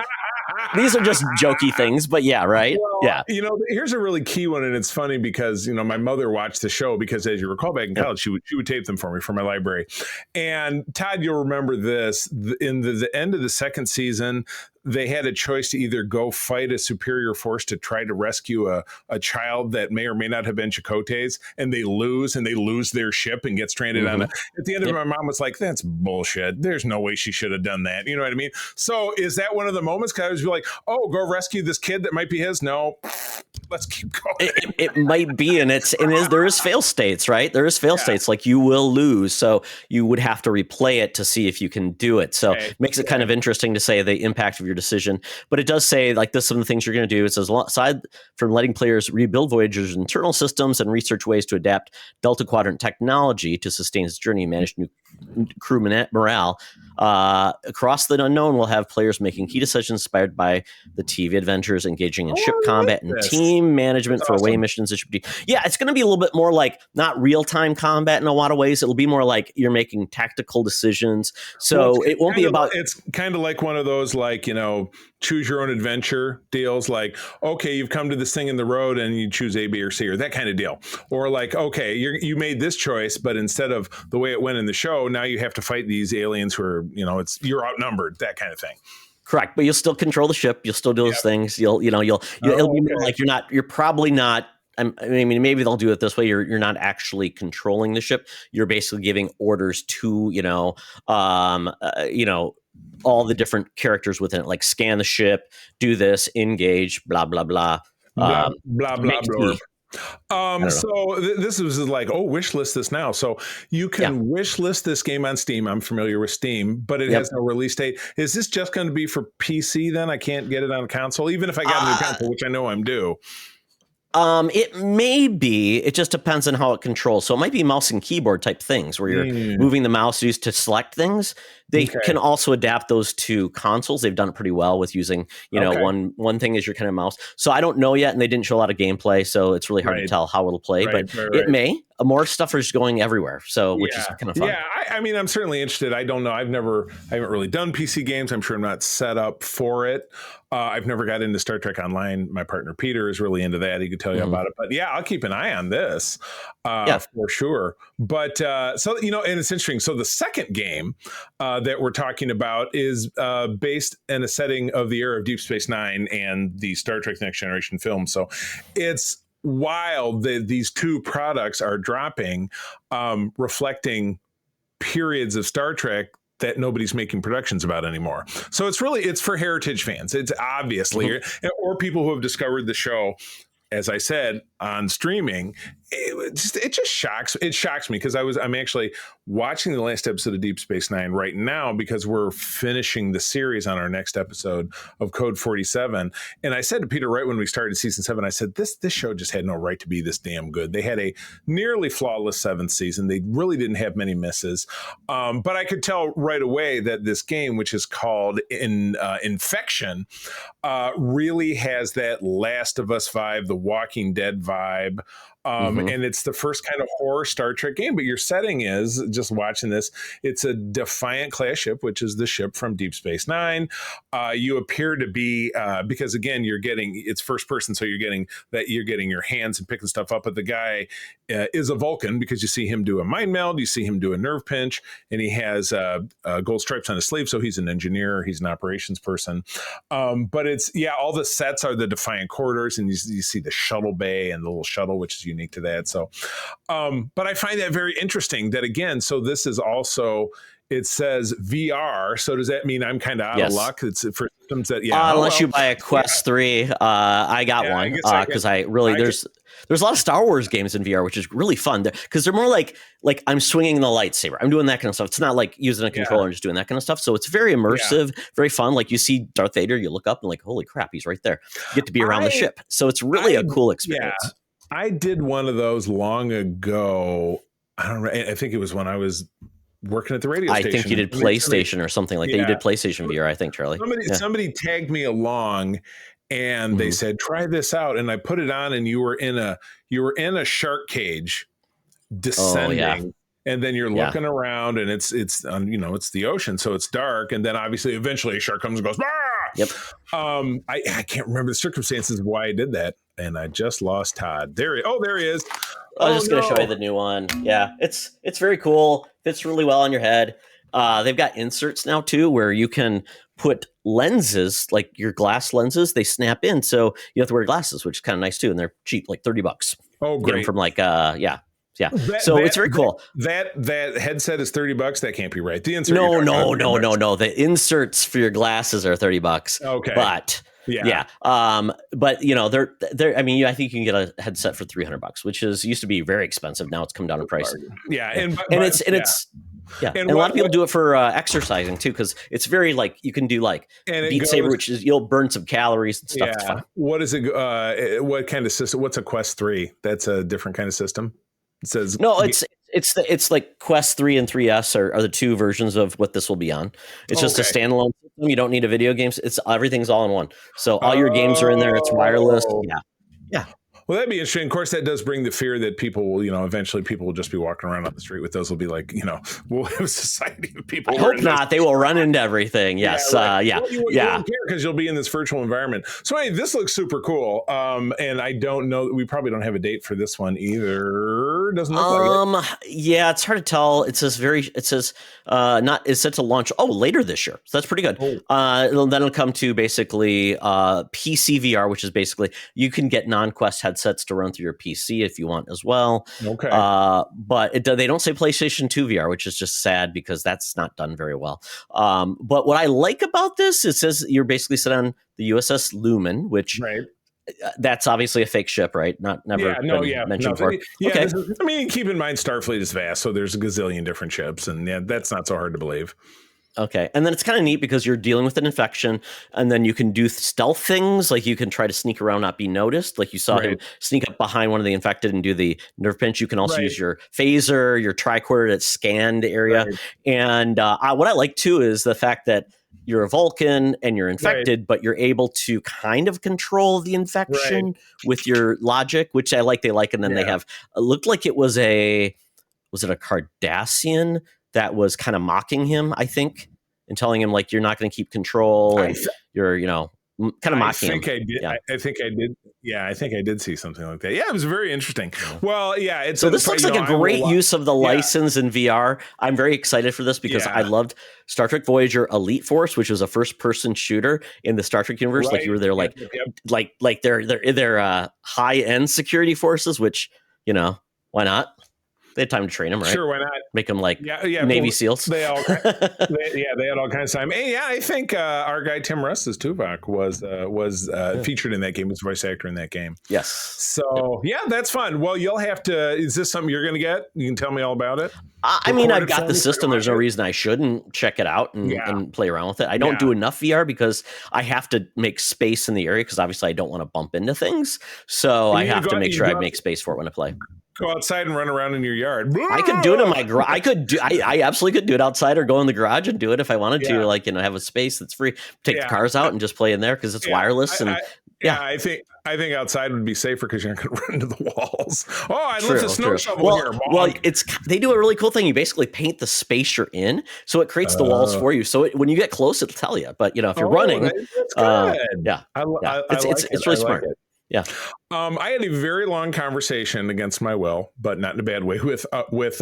these are just jokey things, but yeah, right? Well, yeah. Here's a really key one, and it's funny because, my mother watched the show because, as you recall, back in college, she would tape them for me for my library. And Todd, you'll remember this. In the end of the second season, they had a choice to either go fight a superior force to try to rescue a child that may or may not have been Chakotay's, and they lose their ship and get stranded on it. At the end of it, my mom was like, that's bullshit. There's no way she should have done that. You know what I mean? So is that one of the moments? Because I was like, go rescue this kid that might be his. No, let's keep going. It might be, and there is fail states, right? There is fail states, like you will lose. So you would have to replay it to see if you can do it. So it makes it kind of interesting to say the impact of your decision. But it does say, like, this, some of the things you're going to do. It says, aside from letting players rebuild Voyager's internal systems and research ways to adapt Delta Quadrant technology to sustain its journey and manage new crew morale, across the unknown, we'll have players making key decisions inspired by the TV adventures, engaging in ship combat and team management for away missions. It's going to be a little bit more like not real-time combat in a lot of ways. It'll be more like you're making tactical decisions. So it won't be about... It's kind of like one of those, like, choose your own adventure deals, like, okay, you've come to this thing in the road and you choose A, B, or C, or that kind of deal. Or like, okay, you made this choice, but instead of the way it went in the show, now you have to fight these aliens who are, you're outnumbered, that kind of thing. Correct. But you'll still control the ship. You'll still do those things. It'll be more like you're probably not I mean, maybe they'll do it this way. You're not actually controlling the ship. You're basically giving orders to, all the different characters within it, like scan the ship, do this, engage, blah, blah, blah. Blah, blah, blah, blah. So this was like, wish list this now. So you can wish list this game on Steam. I'm familiar with Steam, but it has no release date. Is this just going to be for PC then? I can't get it on a console, even if I got a new console, which I know I'm due. It may be. It just depends on how it controls. So it might be mouse and keyboard type things where you're moving the mouse used to select things. They can also adapt those to consoles. They've done it pretty well with using, one thing is your kind of mouse. So I don't know yet, and they didn't show a lot of gameplay, so it's really hard to tell how it'll play. But it may. More stuff is going everywhere, so which is kind of fun. Yeah, I mean, I'm certainly interested. I don't know. I haven't really done PC games. I'm sure I'm not set up for it. I've never got into Star Trek Online. My partner Peter is really into that. He could tell you about it. But yeah, I'll keep an eye on this for sure. But so and it's interesting. So the second game that we're talking about is based in a setting of the era of Deep Space Nine and the Star Trek Next Generation film. So it's wild that these two products are dropping, reflecting periods of Star Trek that nobody's making productions about anymore. So it's for heritage fans. It's obviously, or people who have discovered the show, as I said, on streaming. It just shocks me because I'm actually watching the last episode of Deep Space Nine right now because we're finishing the series on our next episode of Code 47. And I said to Peter right when we started season 7, I said, this show just had no right to be this damn good. They had a nearly flawless 7th season. They really didn't have many misses. But I could tell right away that this game, which is called Infection, really has that Last of Us vibe, the Walking Dead vibe. And it's the first kind of horror Star Trek game, but your setting is, just watching this, it's a Defiant class ship, which is the ship from Deep Space Nine. You appear to be, because again, it's first person, so you're getting your hands and picking stuff up, but the guy is a Vulcan because you see him do a mind meld, you see him do a nerve pinch, and he has gold stripes on his sleeve, so he's an engineer, he's an operations person. But all the sets are the Defiant corridors, and you see the shuttle bay and the little shuttle, which is unique to that. So, but I find that very interesting that again, so this is also, it says VR. So does that mean I'm kind of out of luck? It's for systems that, unless you buy a Quest 3, I got one because there's a lot of Star Wars games in VR, which is really fun because they're more like I'm swinging the lightsaber. I'm doing that kind of stuff. It's not like using a controller and just doing that kind of stuff. So it's very immersive, very fun. Like you see Darth Vader, you look up and like, holy crap, he's right there. You get to be around the ship. So it's really a cool experience. Yeah. I did one of those long ago. I don't know. I think it was when I was working at the radio station. I think you did PlayStation or something like that. You did PlayStation VR, I think, Charlie. Somebody tagged me along and they said, try this out. And I put it on and you were in a shark cage descending. And then you're looking around and it's the ocean. So it's dark. And then obviously eventually a shark comes and goes, ah! Yep. I can't remember the circumstances of why I did that. And I just lost Todd. There he is. I was just going to show you the new one. Yeah, it's very cool. Fits really well on your head. They've got inserts now too, where you can put lenses, like your glass lenses. They snap in, so you have to wear glasses, which is kind of nice too, and they're cheap, like $30. Oh, great! Get them from it's very cool. That headset is $30. That can't be right. The insert. No. The inserts for your glasses are $30. Okay, but. Yeah. But they're. I mean, I think you can get a headset for $300, which used to be very expensive. Now it's come down in price. Yeah, and a lot of people do it for exercising too, because it's very you can do Beat Saber, which is you'll burn some calories and stuff. It's fun. What is it? What kind of system? What's a Quest 3? That's a different kind of system. It says no. It's like Quest 3 and 3S are the two versions of what this will be on. It's just a standalone system. You don't need a video game. Everything's all in one. So all your games are in there. It's wireless. Yeah. Well, that'd be interesting. Of course, that does bring the fear that people will, eventually people will just be walking around on the street with those. Will be like, we'll have a society of people. I hope not. They will run into everything. Yes. Well, you won't care because you'll be in this virtual environment. So anyway, this looks super cool. And I don't know. We probably don't have a date for this one either. It doesn't look like it. Yeah, it's hard to tell. It says not is set to launch later this year. So that's pretty good. Then it'll come to basically PC VR, which is basically you can get non-Quest headsets to run through your PC if you want as well. Okay. But they don't say PlayStation 2 VR, which is just sad because that's not done very well. But what I like about this, it says you're basically set on the USS Lumen, which that's obviously a fake ship, right? Never mentioned before. Okay. Keep in mind Starfleet is vast, so there's a gazillion different ships, and that's not so hard to believe. Okay. And then it's kind of neat because you're dealing with an infection, and then you can do stealth things, like you can try to sneak around, not be noticed. Like you saw him sneak up behind one of the infected and do the nerve pinch. You can also use your phaser, your tricorder to scan the area. And what I like too is the fact that you're a Vulcan and you're infected, but you're able to kind of control the infection with your logic, which I like. And then they have looked like it was a Cardassian that was kind of mocking him, I think, and telling him like, you're not going to keep control and you're, kind of mocking him. I think I did. Yeah, I think I did see something like that. Yeah, it was very interesting. Well, yeah. So this looks like a great use of the license in VR. I'm very excited for this because I loved Star Trek Voyager Elite Force, which was a first-person shooter in the Star Trek universe. Like you were there, like they're high-end security forces, which why not? They had time to train them, right? Sure, why not? Make them like Navy SEALs. They had all kinds of time. Hey, I think our guy Tim Russ's Tuvok was featured in that game. He was voice actor in that game. Yes. So that's fun. Well, you'll have to. Is this something you're going to get? You can tell me all about it. I've got the system. There's no reason I shouldn't check it out and play around with it. I don't do enough VR because I have to make space in the area because obviously I don't want to bump into things. So I have to make sure I make space for it when I play. Go outside and run around in your yard. I could do it in my garage. I absolutely could do it outside or go in the garage and do it if I wanted to. Like have a space that's free. Take the cars out and just play in there because it's wireless. I think outside would be safer because you're not going to run into the walls. I left a snow shovel here. Well, they do a really cool thing. You basically paint the space you're in, so it creates the walls for you. So when you get close, it'll tell you. But if you're running, that's good. It's really smart. Yeah. I had a very long conversation against my will, but not in a bad way, with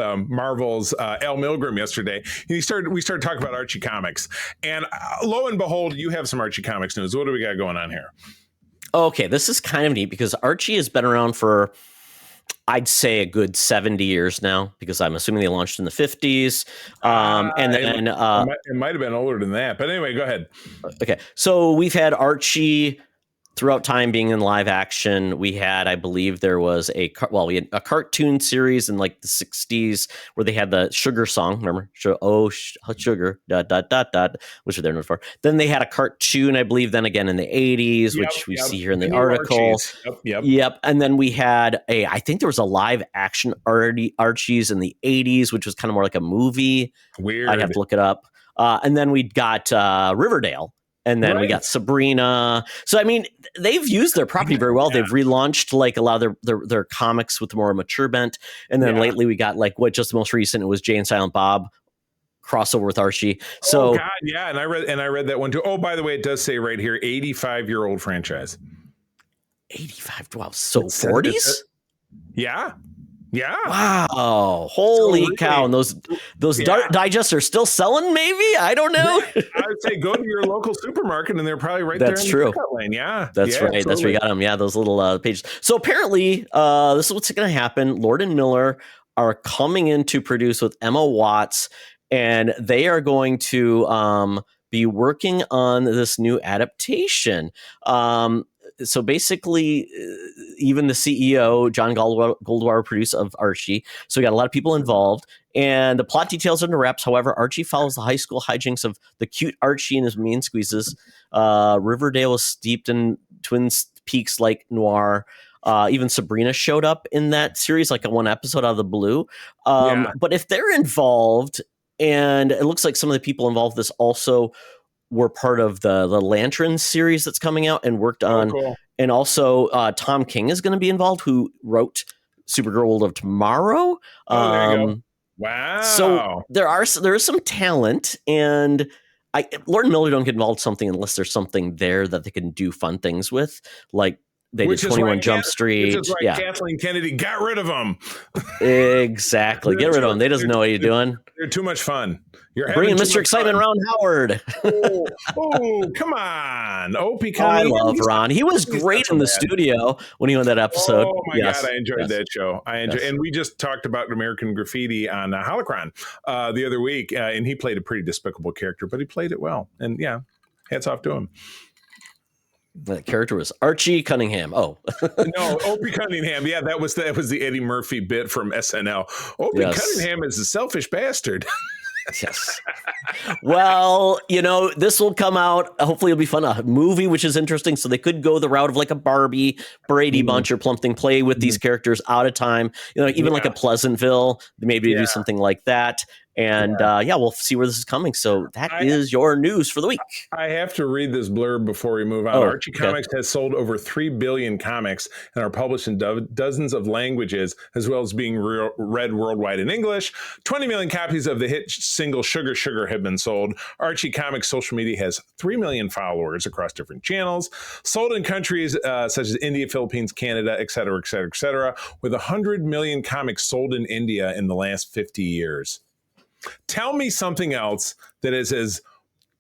Marvel's Al Milgrom yesterday. We started talking about Archie comics, and lo and behold, you have some Archie comics news. What do we got going on here? Okay, this is kind of neat because Archie has been around for, I'd say, a good 70 years now, because I'm assuming they launched in the 50s. It might have been older than that, but anyway, go ahead. Okay, so we've had Archie throughout time being in live action. We had, I believe there was we had a cartoon series in like the 60s where they had the Sugar song. Remember? Sugar, ... which are there known for. Then they had a cartoon, I believe, then again in the 80s, which we see here in the article. Yep. And then we had I think there was a live action Archies in the 80s, which was kind of more like a movie. Weird. I'd have to look it up. And then we got Riverdale. And then we got Sabrina. So, I mean, they've used their property very well. They've relaunched like a lot of their comics with more mature bent. And then lately we got like just the most recent, it was Jay and Silent Bob crossover with Archie. So, and I read that one too. Oh, by the way, it does say right here, 85-year-old franchise. 85. Wow. So 40s? Yeah. Yeah. Wow. Holy cow. And those digests are still selling, maybe? I don't know. I would say go to your local supermarket and they're probably right That's there in true. the lane. Yeah. That's right. Absolutely. That's where you got them. Yeah, those little pages. So apparently, this is what's going to happen. Lord and Miller are coming in to produce with Emma Watts, and they are going to be working on this new adaptation. So basically, even the CEO, John Goldwire, producer of Archie. So we got a lot of people involved. And the plot details are in the wraps. However, Archie follows the high school hijinks of the cute Archie and his mean squeezes. Riverdale is steeped in Twin Peaks-like noir. Even Sabrina showed up in that series, like a one episode out of the blue. But if they're involved, and it looks like some of the people involved with this also were part of the Lantern series that's coming out and worked on. Cool. And also Tom King is going to be involved, who wrote Supergirl World of Tomorrow. There you go. Wow. So there is some talent, and Lord and Miller don't get involved in something unless there's something there that they can do fun things with. Like They did 21 Jump Street. Which is why Kathleen Kennedy got rid of them. Exactly. Get rid of them. They doesn't know what you're doing. They're too much fun. You're bringing Mr. Excitement Ron Howard. Come on. Opie I love Ron. He was great in the studio when he won that episode. Oh my God, I enjoyed that show. And we just talked about American Graffiti on Holocron the other week, and he played a pretty despicable character, but he played it well. And yeah, hats off to him. The character was Archie Cunningham. Oh, no, Opie Cunningham. Yeah, that was the Eddie Murphy bit from SNL. Opie Cunningham is a selfish bastard. Yes. Well, this will come out. Hopefully it'll be fun. A movie, which is interesting. So they could go the route of like a Barbie, Brady Bunch or Plumpton, play with these characters out of time. Even like a Pleasantville, maybe do something like that. And we'll see where this is coming. So that is your news for the week. I have to read this blurb before we move on. Archie Comics has sold over 3 billion comics and are published in dozens of languages, as well as being read worldwide in English. 20 million copies of the hit single Sugar Sugar have been sold. Archie Comics social media has 3 million followers across different channels, sold in countries such as India, Philippines, Canada, et cetera, et cetera, et cetera, with 100 million comics sold in India in the last 50 years. Tell me something else that is as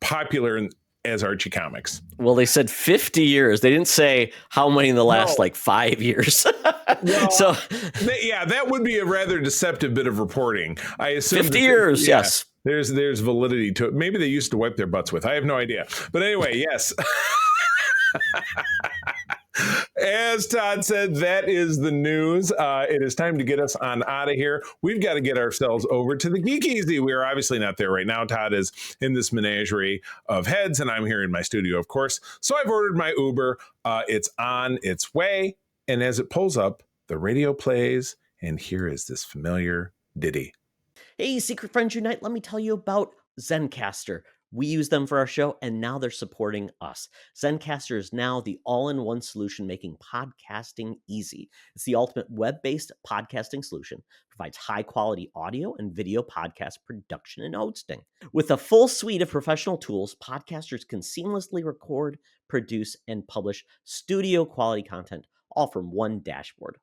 popular as Archie Comics. Well, they said 50 years. They didn't say how many in the last 5 years. So that would be a rather deceptive bit of reporting. I assume 50 years. Yes. There's validity to it. Maybe they used to wipe their butts with. I have no idea. But anyway, yes. As Todd said, that is the news. It is time to get us on out of here. We've got to get ourselves over to the Geek Easy. We are obviously not there right now. Todd is in this menagerie of heads, and I'm here in my studio, of course. So I've ordered my Uber. It's on its way. And as it pulls up, the radio plays, and here is this familiar ditty. Hey, Secret Friends Unite, let me tell you about Zencastr. We use them for our show, and now they're supporting us. Zencastr is now the all-in-one solution making podcasting easy. It's the ultimate web-based podcasting solution. Provides high-quality audio and video podcast production and hosting. With a full suite of professional tools, podcasters can seamlessly record, produce, and publish studio-quality content, all from one dashboard.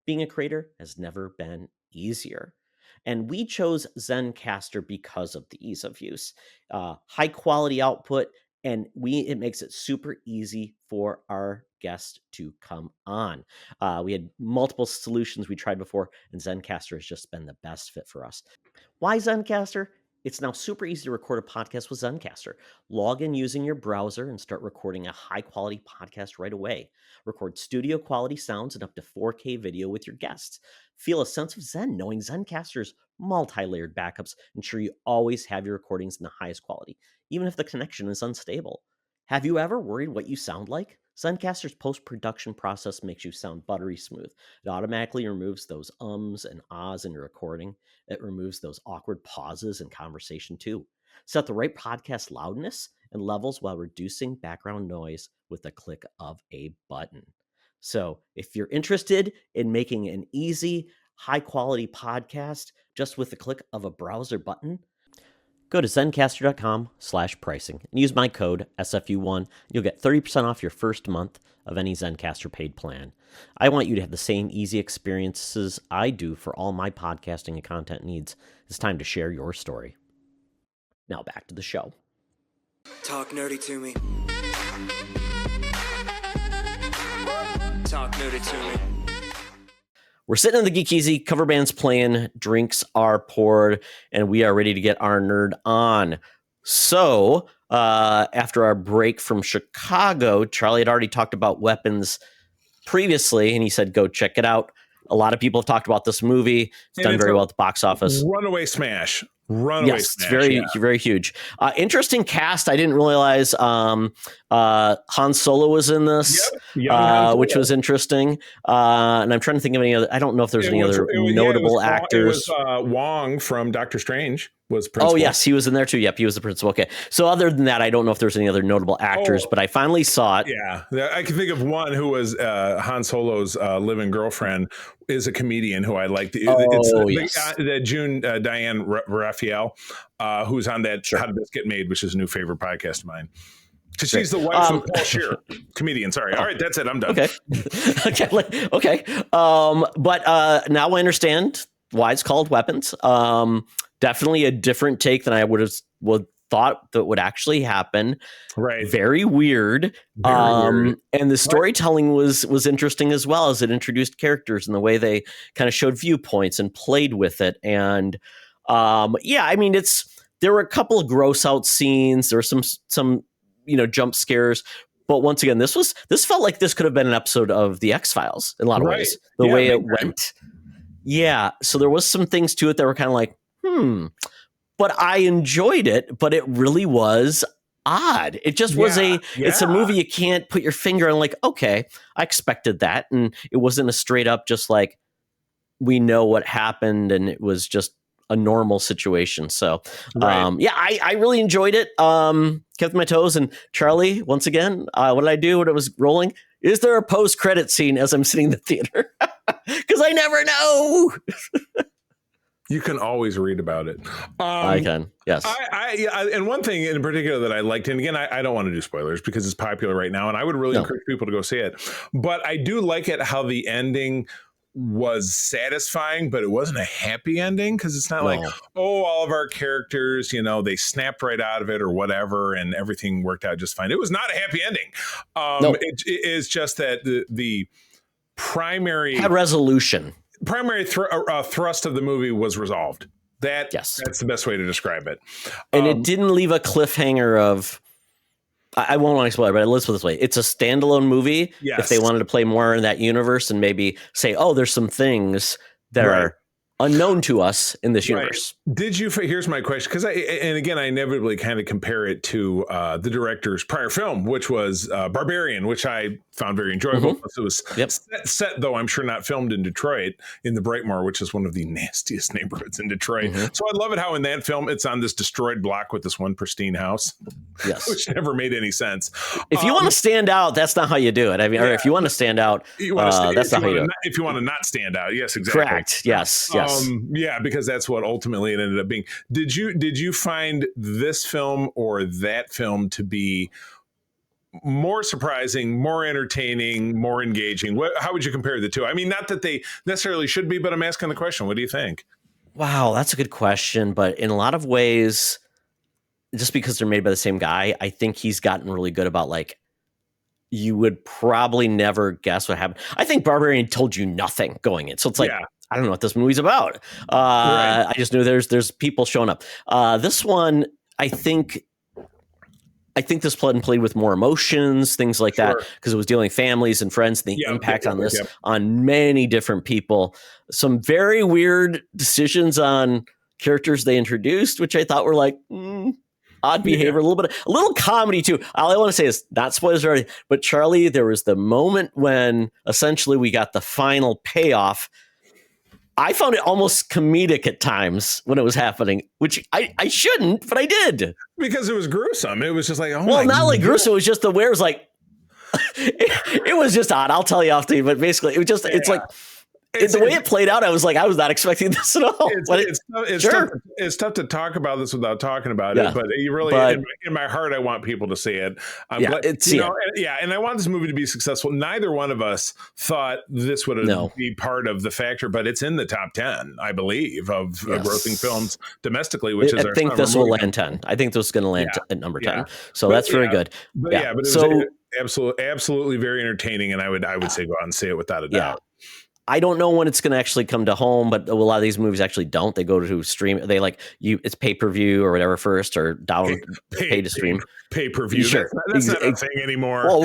Being a creator has never been easier. And we chose Zencastr because of the ease of use, high quality output, and it makes it super easy for our guests to come on. We had multiple solutions we tried before, and Zencastr has just been the best fit for us. Why Zencastr? It's now super easy to record a podcast with Zencastr. Log in using your browser and start recording a high-quality podcast right away. Record studio-quality sounds and up to 4K video with your guests. Feel a sense of zen knowing Zencastr's multi-layered backups ensure you always have your recordings in the highest quality, even if the connection is unstable. Have you ever worried what you sound like? Zencastr's post-production process makes you sound buttery smooth. It automatically removes those ums and ahs in your recording. It removes those awkward pauses in conversation too. Set the right podcast loudness and levels while reducing background noise with the click of a button. So if you're interested in making an easy, high-quality podcast just with the click of a browser button, go to zencastr.com/pricing and use my code SFU1. You'll get 30% off your first month of any Zencastr paid plan. I want you to have the same easy experiences I do for all my podcasting and content needs. It's time to share your story. Now back to the show. Talk nerdy to me. Talk nerdy to me. We're sitting in the Geek Easy, cover band's playing, drinks are poured, and we are ready to get our nerd on. So, after our break from Chicago, Charlie had already talked about weapons previously, and he said, go check it out. A lot of people have talked about this movie. It's done very well at the box office. Runaway smash. Yes, it's very huge. Interesting cast. I didn't realize Han Solo was in this, which was interesting. And I'm trying to think of any other. I don't know if there's any other notable actors. It was Wong from Doctor Strange was principal. Oh yes, he was in there too. Yep, he was the principal. Okay, so other than that, I don't know if there's any other notable actors, but I finally saw it. Yeah, I can think of one who was Han Solo's live-in girlfriend is a comedian who I like. The June Diane Raphael, who's on that How to Best Get Made, which is a new favorite podcast of mine. Because she's the wife of Paul Scheer, comedian. Sorry. All right, that's it. I'm done. Okay. Okay. But now I understand why it's called Weapons. Definitely a different take than I would thought that would actually happen. Right. Very weird. Weird. And the storytelling was interesting as well, as it introduced characters and the way they kind of showed viewpoints and played with it. And I mean, there were a couple of gross out scenes. There were some jump scares. But once again, this felt like this could have been an episode of The X-Files in a lot of ways. The way it went. Yeah. So there was some things to it that were kind of like, But I enjoyed it, but it really was odd. It just was it's a movie you can't put your finger on, like, okay, I expected that. And it wasn't a straight up just like, we know what happened and it was just a normal situation. So, I really enjoyed it. Kept my toes. And Charlie, once again, what did I do when it was rolling? Is there a post-credit scene as I'm sitting in the theater? Because I never know. You can always read about it. I can, yes. And one thing in particular that I liked, and again, I don't want to do spoilers because it's popular right now, and I would really encourage people to go see it. But I do like it how the ending was satisfying, but it wasn't a happy ending, because it's not like, all of our characters, they snapped right out of it or whatever, and everything worked out just fine. It was not a happy ending. It is just that the primary had resolution. Primary thrust of the movie was resolved. That's the best way to describe it. And it didn't leave a cliffhanger of, I won't want to explain it, but let's put it this way. It's a standalone movie. Yes. If they wanted to play more in that universe and maybe say, there's some things that are unknown to us in this universe. Here's my question, because I inevitably kind of compare it to the director's prior film, which was Barbarian, which I found very enjoyable. It was set, though I'm sure not filmed in Detroit, in the Brightmoor, which is one of the nastiest neighborhoods in Detroit. So I love it how in that film it's on this destroyed block with this one pristine house, which never made any sense. If you want to stand out, that's not how you do it. I mean, or if you want to stand out, that's not how you do it. If you want to not stand out, yes, exactly. Correct. Yes. Because that's what ultimately it ended up being. Did you find this film or that film to be more surprising, more entertaining, more engaging? How would you compare the two? I mean, not that they necessarily should be, but I'm asking the question. What do you think? Wow, that's a good question. But in a lot of ways, just because they're made by the same guy, I think he's gotten really good about, like, you would probably never guess what happened. I think Barbarian told you nothing going in. So it's like, I don't know what this movie's about. I just knew there's people showing up. This one, I think this played with more emotions, things like that, because it was dealing with families and friends, and the impact on this on many different people. Some very weird decisions on characters they introduced, which I thought were like odd behavior, a little comedy too. All I want to say is, not spoilers already, but Charlie, there was the moment when essentially we got the final payoff. I found it almost comedic at times when it was happening, which I shouldn't, but I did. Because it was gruesome. It was just like, not like gruesome. It was just the way it was like, it was just odd. I'll tell you off the, but basically it was just, it's like, the way it played out, I was not expecting this at all. It's tough to talk about this without talking about it, but you really, in my heart, I want people to see it. And I want this movie to be successful. Neither one of us thought this would be part of the factor, but it's in the top 10, I believe, of grossing films domestically, which is I think this will land 10. I think this is going to land at number 10. So that's very good. But it was absolutely very entertaining, and I would say go out and see it without a doubt. I don't know when it's going to actually come to home, but a lot of these movies actually don't. They go to stream. They it's pay-per-view or whatever first, or pay to stream. Pay-per-view. Sure. That's not a thing anymore. Well,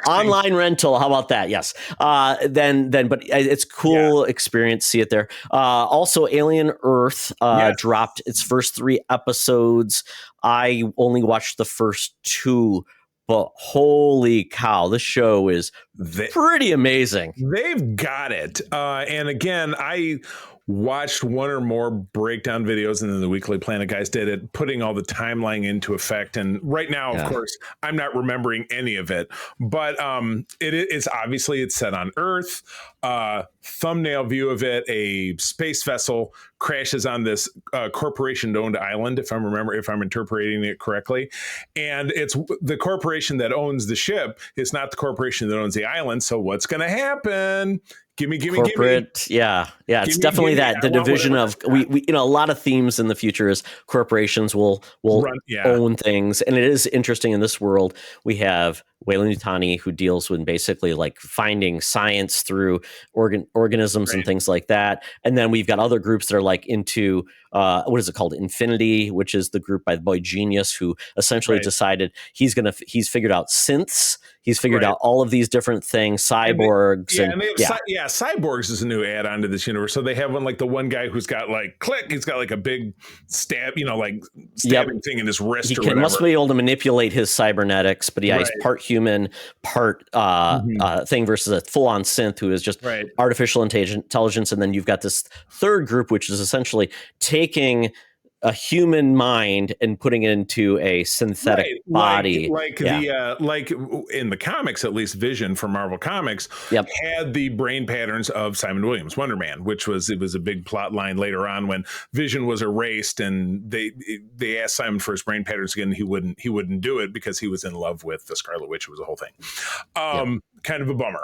online rental. How about that? Yes. But it's cool experience. See it there. Also, Alien Earth dropped its first 3 episodes. I only watched the first 2. But holy cow, this show is pretty amazing. They've got it. And again, I watched one or more breakdown videos, and then the Weekly Planet guys did it, putting all the timeline into effect. And right now, of course, I'm not remembering any of it. But it's obviously it's set on Earth. thumbnail view of it, a space vessel crashes on this corporation-owned island, if I'm interpreting it correctly. And it's the corporation that owns the ship. It's not the corporation that owns the island. So what's going to happen? Gimme. Yeah. It's definitely that the division of we a lot of themes in the future is corporations will own things, and it is interesting in this world. We have Weyland-Yutani, who deals with basically like finding science through organisms and things like that, and then we've got other groups that are like into what is it called, Infinity, which is the group by the boy Genius, who essentially decided he's figured out synths. He's figured out all of these different things, cyborgs. Cyborgs is a new add-on to this universe. So they have one, like the one guy who's got like he's got like a big stab, like stabbing thing in his wrist. He must be able to manipulate his cybernetics, but he's part human, part thing versus a full-on synth who is just artificial intelligence. And then you've got this third group, which is essentially taking a human mind and putting it into a synthetic body, like in the comics, at least Vision from Marvel Comics had the brain patterns of Simon Williams' Wonder Man, it was a big plot line later on when Vision was erased and they asked Simon for his brain patterns again. He wouldn't do it because he was in love with the Scarlet Witch. It was a whole thing. Kind of a bummer.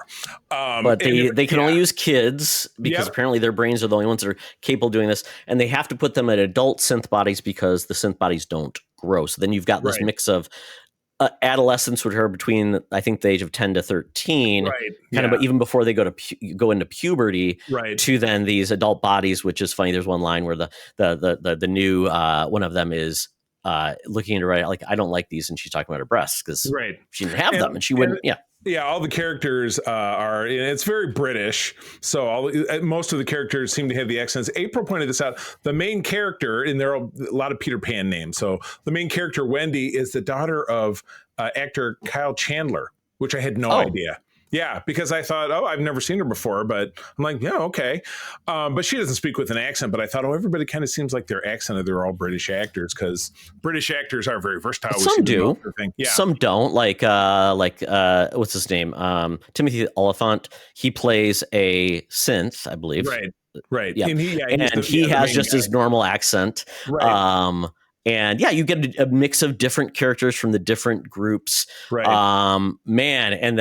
But they can only use kids because apparently their brains are the only ones that are capable of doing this, and they have to put them in adult synth bodies because the synth bodies don't grow. So then you've got this mix of adolescents, which are between, I think, the age of 10 to 13, but even before they go into puberty, to then these adult bodies, which is funny. There's one line where the new one of them is looking into like, I don't like these, and she's talking about her breasts because she didn't have them, and she wouldn't. All the characters are. It's very British, so most of the characters seem to have the accents. April pointed this out. The main character, and there are a lot of Peter Pan names. So the main character, Wendy, is the daughter of actor Kyle Chandler, which I had no idea. Yeah, because I thought, I've never seen her before, but I'm like, okay. But she doesn't speak with an accent, but I thought, everybody kind of seems like their accent, they're all British actors, because British actors are very versatile. Some do. Some don't. Like what's his name? Timothy Oliphant. He plays a synth, I believe. Right. Yeah. And he has just his normal accent. Right. And you get a mix of different characters from the different groups. Man, and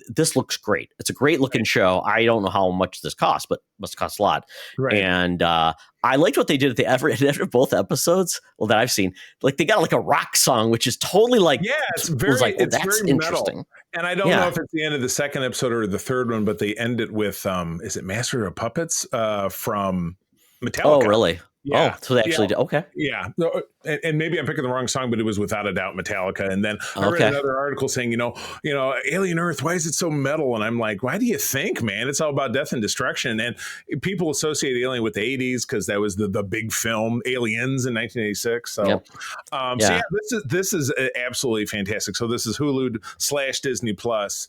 this looks great. It's a great looking show. I don't know how much this costs, but it must cost a lot. And I liked what they did at the end of both episodes. Well, that I've seen, like they got like a rock song, which is totally like it's very that's very interesting. Metal. And I don't know if it's the end of the second episode or the third one, but they end it with is it Master of Puppets from Metallica? Oh, really? Yeah. So they actually did. Okay. Yeah. And maybe I'm picking the wrong song, but it was without a doubt Metallica. And then I read another article saying, Alien Earth, why is it so metal? And I'm like, why do you think, man? It's all about death and destruction. And people associate Alien with the 80s because that was the big film Aliens in 1986. So, this is absolutely fantastic. So this is Hulu / Disney Plus.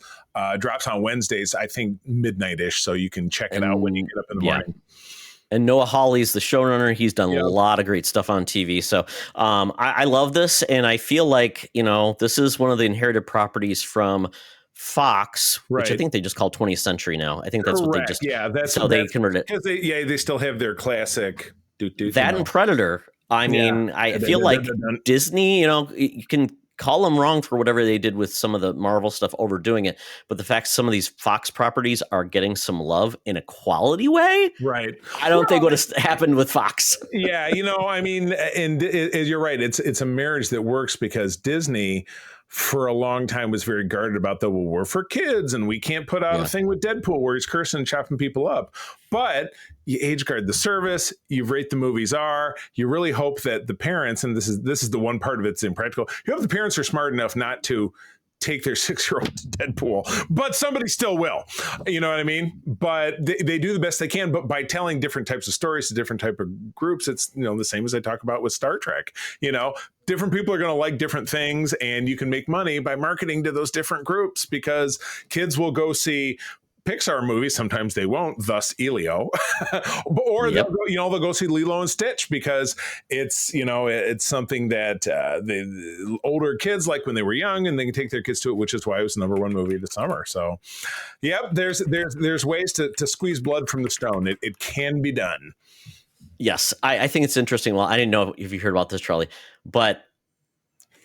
Drops on Wednesdays, I think midnight-ish. So you can check it out when you get up in the morning. And Noah Hawley's the showrunner. He's done a lot of great stuff on TV. So I love this. And I feel like, this is one of the inherited properties from Fox, which I think they just call 20th Century now. I think that's what they just... Yeah, that's how they converted it. Because they still have their classic... and Predator. I mean, I feel like Disney, you can call them wrong for whatever they did with some of the Marvel stuff overdoing it, but the fact some of these Fox properties are getting some love in a quality way, I don't think would have happened with Fox. I mean, and you're right. It's a marriage that works because Disney for a long time was very guarded about we're for kids and we can't put out a thing with Deadpool where he's cursing and chopping people up. But you age guard the service, you rate the movies R, you really hope that the parents, and this is the one part of it's impractical, you hope the parents are smart enough not to take their 6-year-old to Deadpool, but somebody still will. You know what I mean? But they do the best they can. But by telling different types of stories to different type of groups, it's the same as I talk about with Star Trek. Different people are going to like different things, and you can make money by marketing to those different groups because kids will go see Pixar movies, sometimes they won't, thus Elio. Or they'll go see Lilo and Stitch because it's, it's something that the older kids like when they were young, and they can take their kids to it, which is why it was #1 movie of the summer. So, yep, there's ways to squeeze blood from the stone. It can be done. Yes, I think it's interesting. Well, I didn't know if you heard about this, Charlie, but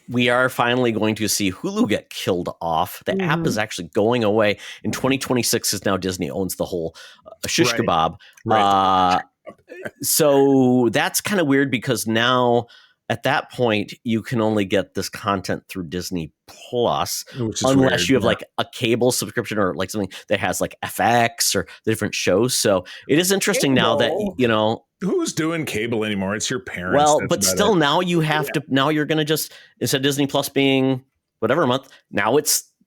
we are finally going to see Hulu get killed off. The app is actually going away in 2026. Is now Disney owns the whole shish kebab. Right. So that's kind of weird because now at that point you can only get this content through Disney Plus unless you have like a cable subscription or like something that has like FX or the different shows. So it is interesting now that, who's doing cable anymore? It's your parents. Well, but still now you have to, now you're going to just, instead of Disney Plus being whatever a month, now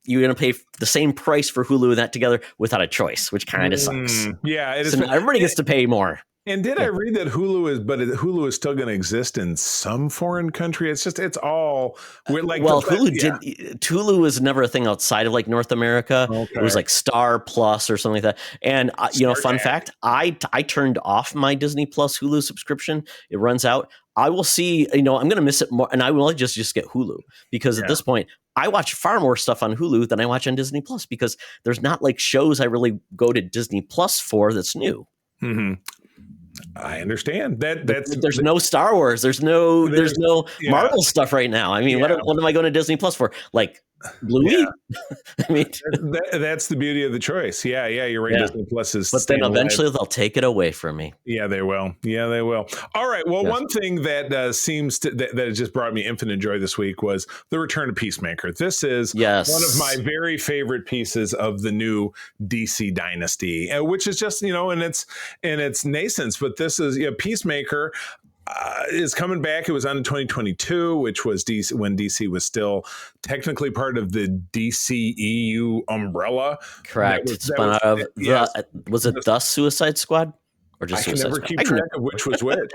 you're going to pay the same price for Hulu and that together without a choice, which kind of sucks. Yeah. It is. So now everybody gets to pay more. And did I read that Hulu is still going to exist in some foreign country? It's all weird. Like, Hulu was never a thing outside of like North America. Okay. It was like Star Plus or something like that. And fun fact, I turned off my Disney Plus Hulu subscription. It runs out. I will see, I'm going to miss it more, and I will just get Hulu because at this point I watch far more stuff on Hulu than I watch on Disney Plus because there's not like shows I really go to Disney Plus for that's new. Mm-hmm. I understand that. There's no Star Wars. There's no Marvel stuff right now. I mean, what am I going to Disney Plus for? Like Bluey? I mean, that's the beauty of the choice. Yeah, you're right. Disney Plus is, but then eventually they'll take it away from me. Yeah, they will. All right. Well, one thing that that just brought me infinite joy this week was the return of Peacemaker. This is one of my very favorite pieces of the new DC dynasty, which is just in its nascence. But this is Peacemaker. Is coming back. It was on in 2022, which was DC when DC was still technically part of the DCEU umbrella. Correct. Was it the Suicide Squad or just Suicide Squad? I can never keep track of which was which.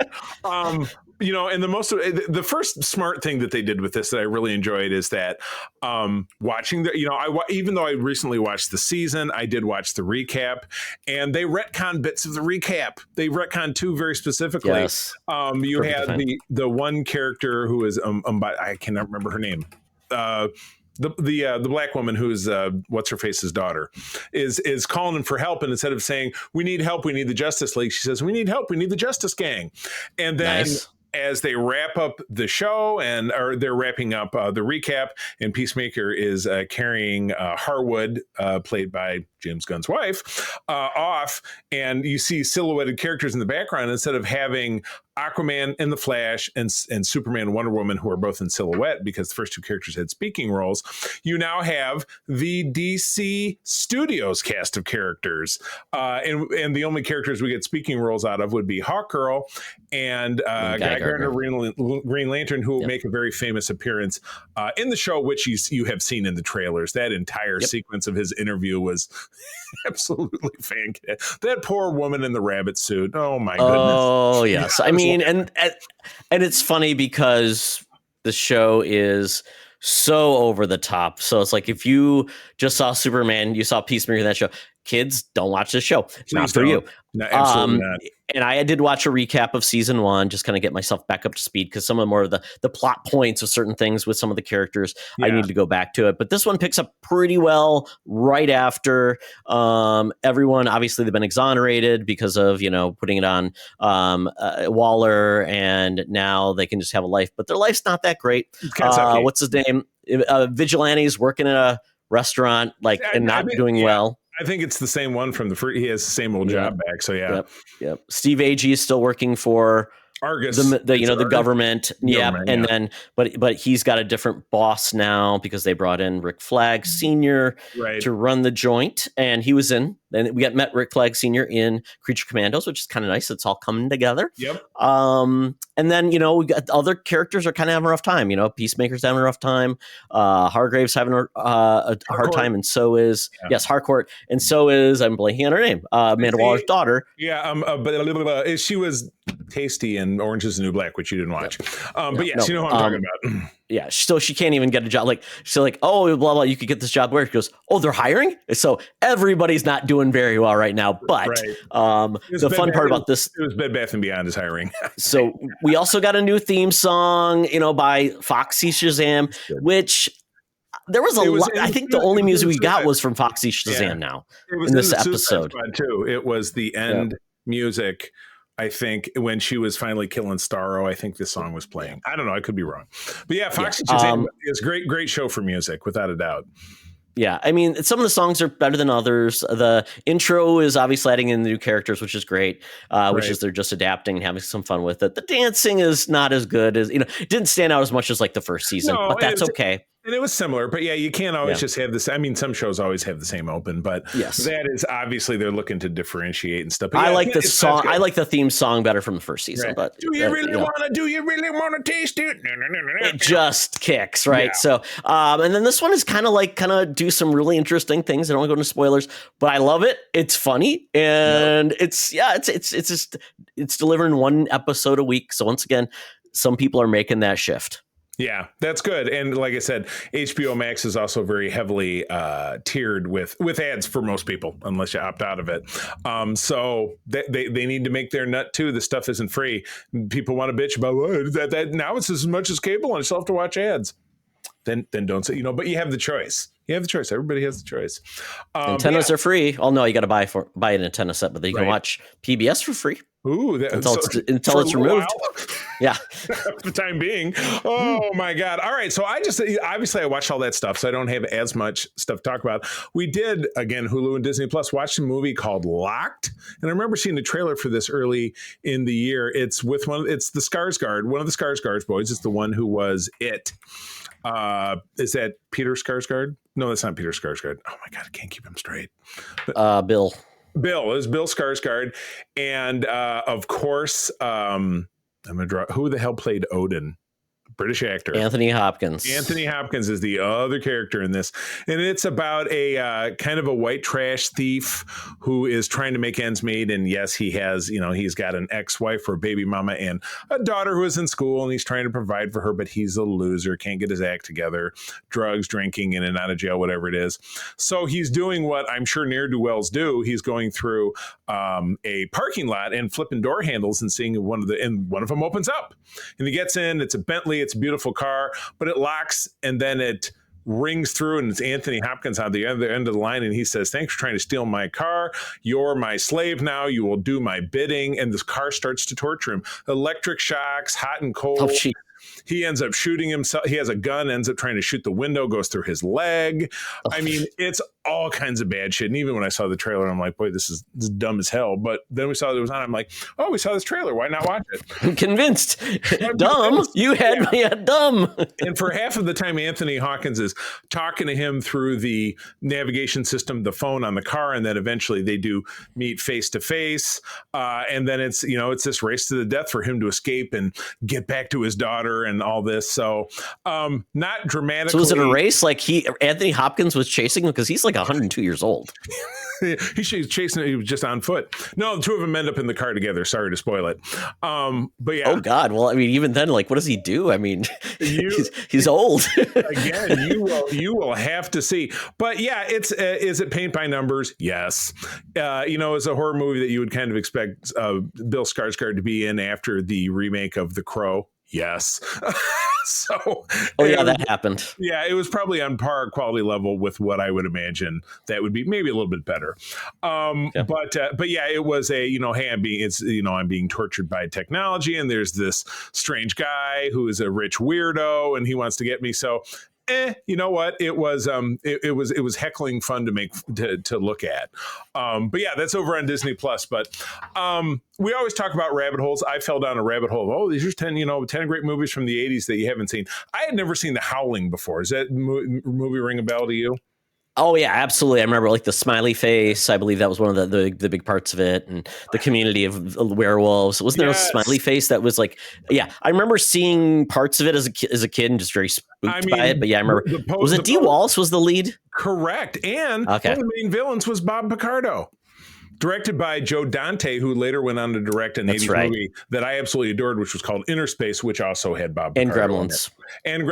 And the first smart thing that they did with this that I really enjoyed is that watching even though I recently watched the season, I did watch the recap, and they retcon bits of the recap. They retcon two very specifically. Yes. You had the one character who is I cannot remember her name. The black woman who's what's her face's daughter is calling him for help, and instead of saying we need help, we need the Justice League, she says we need help, we need the Justice Gang. And then as they wrap up the show or they're wrapping up the recap, and Peacemaker is carrying Harwood, played by James Gunn's wife, off, and you see silhouetted characters in the background instead of having Aquaman and the Flash and Superman and Wonder Woman, who are both in silhouette because the first two characters had speaking roles. You now have the DC Studios cast of characters, and the only characters we get speaking roles out of would be Hawkgirl and Guy Gardner, Green Lantern, who will make a very famous appearance in the show, which you have seen in the trailers. That entire sequence of his interview was absolutely fantastic. That poor woman in the rabbit suit. Oh my goodness. Oh yes. I mean, and it's funny because the show is so over the top. So it's like if you just saw Superman, you saw Peacemaker in that show, kids, don't watch this show. It's not for you. No, absolutely not. And I did watch a recap of season 1, just kind of get myself back up to speed because some of more of the plot points of certain things with some of the characters, I need to go back to it. But this one picks up pretty well right after everyone. Obviously, they've been exonerated because of putting it on Waller, and now they can just have a life. But their life's not that great. What's his name? Vigilante's working in a restaurant, and not doing well. I think it's the same one from he has the same old job back. So Yep. Steve Agee is still working for Argus, the government. And then, but he's got a different boss now because they brought in Rick Flag Sr. To run the joint, and he was in. And we met Rick Flag Sr. in Creature Commandos, which is kind of nice. It's all coming together. Yep. And then we got other characters are kind of having a rough time. Peacemaker's having a rough time. Hargrave's having a hard time, and so is Harcourt, and so is I'm blanking on her name, Amanda Waller's daughter. Yeah. But she was tasty in Orange Is the New Black, which you didn't watch. But yes, you know what I'm talking about. Yeah, so she can't even get a job. Like, she's like, oh, blah, blah, you could get this job where? She goes, oh, they're hiring? So everybody's not doing very well right now. But the fun part about this... It was Bed Bath & Beyond is hiring. So we also got a new theme song, by Foxy Shazam, which... There was a lot. I think the only music we got was from Foxy Shazam now in this episode. Too. It was the end music. I think when she was finally killing Starro, I think this song was playing. I don't know. I could be wrong. But yeah, Foxy Shazam is great show for music, without a doubt. Yeah, I mean, some of the songs are better than others. The intro is obviously adding in the new characters, which is great, which is they're just adapting and having some fun with it. The dancing is not as good as, it didn't stand out as much as like the first season, but that's okay. And it was similar, but yeah, you can't always just have this. I mean, some shows always have the same open, but that is obviously they're looking to differentiate and stuff. But I like the song. I like the theme song better from the first season. But do you really want to taste it? It just kicks, right? Yeah. So, and then this one is kind of do some really interesting things. I don't want to go into spoilers, but I love it. It's funny and it's delivering one episode a week. So once again, some people are making that shift. Yeah, that's good. And like I said, HBO Max is also very heavily tiered with ads for most people, unless you opt out of it. So they need to make their nut too. The stuff isn't free. People want to bitch about that now it's as much as cable and you still have to watch ads. Then don't say, but you have the choice. You have the choice. Everybody has the choice. Antennas are free. Oh no, you got to buy an antenna set, but then you can watch PBS for free. Ooh, until it's removed. Yeah. For the time being. Oh my God. All right. So obviously I watched all that stuff, so I don't have as much stuff to talk about. We did, again, Hulu and Disney Plus, watched a movie called Locked. And I remember seeing the trailer for this early in the year. It's with it's the Skarsgård, one of the Skarsgård boys. It's the one who was It. Is that Peter Skarsgård? No, that's not Peter Skarsgård. Oh my God, I can't keep him straight. Bill. Bill is Bill Skarsgård, and of course, I'm gonna draw. Who the hell played Odin? British actor Anthony Hopkins. Anthony Hopkins is the other character in this, and it's about a kind of a white trash thief who is trying to make ends meet. And yes, he has, he's got an ex-wife or a baby mama and a daughter who is in school, and he's trying to provide for her, but he's a loser, can't get his act together, drugs, drinking, in and out of jail, whatever it is. So he's doing what I'm sure ne'er-do-wells do. He's going through a parking lot and flipping door handles and seeing one of them opens up, and he gets in. It's a Bentley. It's a beautiful car, but it locks and then it rings through, and it's Anthony Hopkins on the other end of the line, and he says, "Thanks for trying to steal my car. You're my slave now. You will do my bidding." And this car starts to torture him. Electric shocks, hot and cold. Oh, gee. He ends up shooting himself. He has a gun, ends up trying to shoot the window, goes through his leg. Oh. I mean, it's all kinds of bad shit. And even when I saw the trailer, I'm like, boy, this is dumb as hell. But then we saw it was on. I'm like, oh, we saw this trailer. Why not watch it? I'm convinced. Dumb. You had me at dumb. And for half of the time, Anthony Hopkins is talking to him through the navigation system, the phone on the car. And then eventually they do meet face to face. And then it's this race to the death for him to escape and get back to his daughter and all this. So not dramatically. So was it a race? Like Anthony Hopkins was chasing him because he's like 102 years old. He's chasing. He was just on foot. No, the two of them end up in the car together. Sorry to spoil it. But yeah. Oh God. Well, I mean, even then, like, what does he do? I mean, he's old. Again, you will have to see. But yeah, is it paint by numbers? Yes. It's a horror movie that you would kind of expect Bill Skarsgård to be in after the remake of The Crow. Yes. So, that happened. Yeah, it was probably on par quality level with what I would imagine that would be, maybe a little bit better. But yeah, it was hey, I'm being tortured by technology, and there's this strange guy who is a rich weirdo, and he wants to get me. So, you know what? It was heckling fun to look at. But yeah, that's over on Disney Plus. But we always talk about rabbit holes. I fell down a rabbit hole. Oh, these are 10 great movies from the 80s that you haven't seen. I had never seen The Howling before. Does that movie ring a bell to you? Oh yeah, absolutely. I remember like the smiley face. I believe that was one of the big parts of it, and the community of werewolves. Wasn't there a smiley face that was like? Yeah, I remember seeing parts of it as a kid and just very spooked by it. But yeah, I remember. Was it Dee Wallace was the lead? Correct, and one of the main villains was Bob Picardo. Directed by Joe Dante, who later went on to direct an 80s movie that I absolutely adored, which was called Inner Space, which also had Bob Picardo and Gremlins.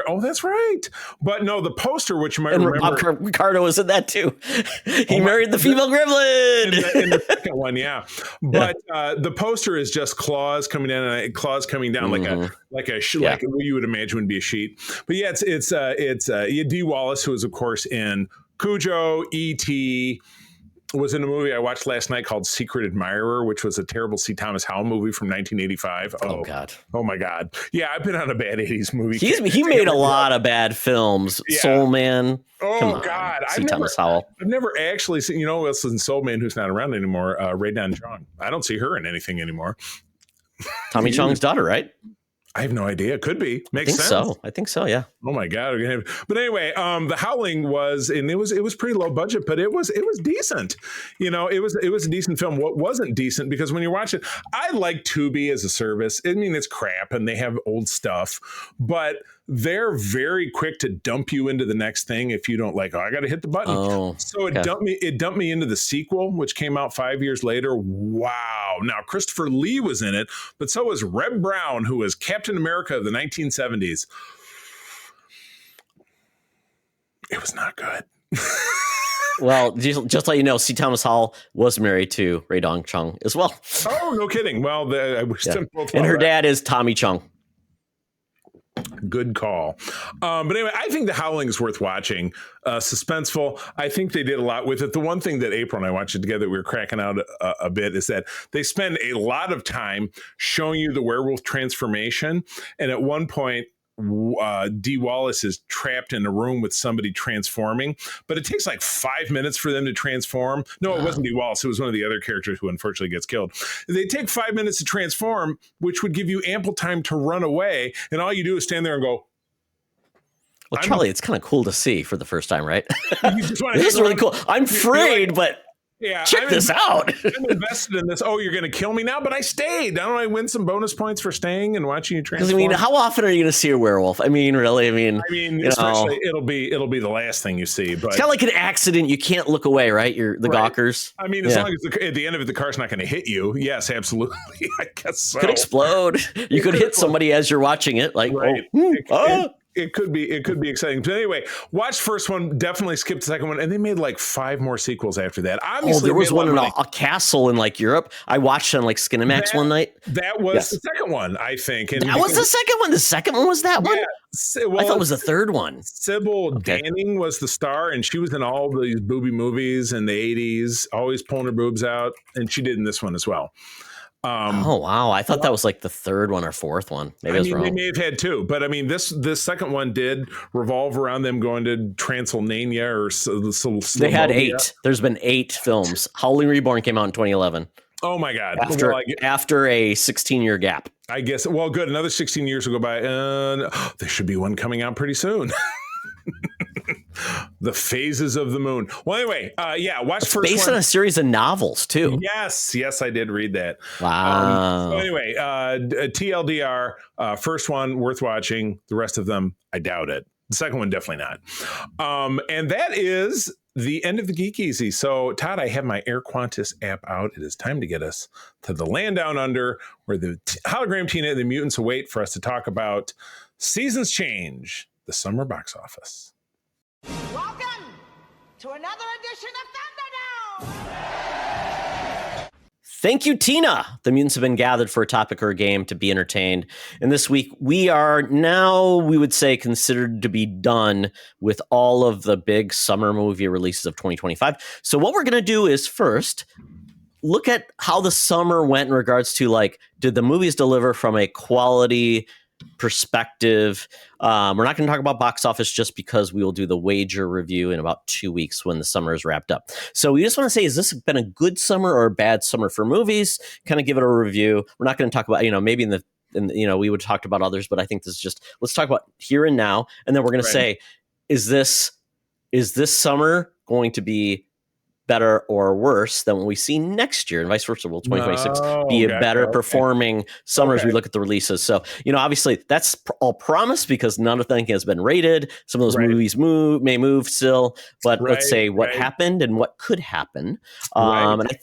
Oh, that's right. But no, the poster, which you might remember. Bob Picardo was in that too. He married the female gremlin. In the second one, yeah. But the poster is just claws coming down like what you would imagine would be a sheet. But yeah, it's Dee Wallace, who is of course in Cujo, E.T., was in a movie I watched last night called Secret Admirer, which was a terrible C. Thomas Howell movie from 1985. Oh God. Oh my God. Yeah, I've been on a bad 80s movie. He made a lot of bad films. Yeah. Soul Man. Oh God. Thomas Howell. I've never actually seen, who else is in Soul Man who's not around anymore? Ray Dan Chong. I don't see her in anything anymore. Tommy Chong's daughter, right? I have no idea. It could be. Makes sense. I think so. Yeah. Oh my God. But anyway, the Howling was, and it was pretty low budget, but it was decent. It was a decent film. What wasn't decent, because when you watch it, I like Tubi as a service. I mean, it's crap and they have old stuff, but they're very quick to dump you into the next thing if you don't like, I got to hit the button. It dumped me into the sequel, which came out 5 years later. Wow. Now, Christopher Lee was in it, but so was Reb Brown, who was Captain America of the 1970s. It was not good. Well, just to let you know, C. Thomas Howell was married to Ray Dong Chung as well. Oh, no kidding. Well, I wish them both. And her dad is Tommy Chung. Good call. But anyway, I think The Howling is worth watching. Suspenseful. I think they did a lot with it. The one thing that April and I watched it together, we were cracking out a bit, is that they spend a lot of time showing you the werewolf transformation. And at one point, Dee Wallace is trapped in a room with somebody transforming, but it takes like 5 minutes for them to transform. No, it wasn't Dee Wallace. It was one of the other characters who unfortunately gets killed. They take 5 minutes to transform, which would give you ample time to run away. And all you do is stand there and go, well, Charlie, it's kind of cool to see for the first time, right? This is really cool. I'm afraid, but check this out. I'm invested in this. Oh, you're going to kill me now? But I stayed. Don't I win some bonus points for staying and watching you transform? Because, how often are you going to see a werewolf? Really? Especially it'll be the last thing you see. But it's kind of like an accident. You can't look away, right? The gawkers. As long as at the end of it, the car's not going to hit you. Yes, absolutely. I guess so. Could explode. You could hit somebody as you're watching it. Like, It could be exciting. But anyway, watch first one, definitely skip the second one, and they made like 5 more sequels after that. Obviously, there was one in a castle in like Europe. I watched it on like Skinemax one night. That was the second one, I think. And that was the second one. The second one was that one. I thought it was the third one. Sybil Danning was the star, and she was in all these booby movies in the 80s, always pulling her boobs out, and she did in this one as well. Oh wow! I thought that was like the third one or fourth one. Maybe I was wrong. They may have had 2, but this second one did revolve around them going to Transylvania or Slovenia. They had 8. There's been 8 films. Howling Reborn came out in 2011. Oh my God! After a 16-year gap. I guess. Well, good. Another 16 years will go by. There should be one coming out pretty soon. The Phases of the Moon. Well, anyway, watch it's first based one. on a series of novels too. Yes, I did read that. Wow. So anyway, TLDR, first one worth watching. The rest of them, I doubt it. The second one, definitely not. And that is the end of the Geek Easy. So, Todd, I have my Air Quantus app out. It is time to get us to the land down under, where the hologram Tina and the mutants await for us to talk about Seasons Change, the summer box office. Welcome to another edition of Thunderdome! Thank you, Tina. The mutants have been gathered for a topic or a game to be entertained. And this week, we are now, we would say, considered to be done with all of the big summer movie releases of 2025. So what we're going to do is first look at how the summer went in regards to, like, did the movies deliver from a quality perspective? We're not going to talk about box office just because we will do the wager review in about 2 weeks when the summer is wrapped up. So we just want to say, has this been a good summer or a bad summer for movies? Kind of give it a review. We're not going to talk about, maybe we would have talked about others, but I think this is just, let's talk about here and now. And then we're going to say, is this summer going to be better or worse than what we see next year, and vice versa? Will 2026 be a better performing summer as we look at the releases? So, obviously that's all promised because none of them has been rated. Some of those movies may move still, but let's say what happened and what could happen. And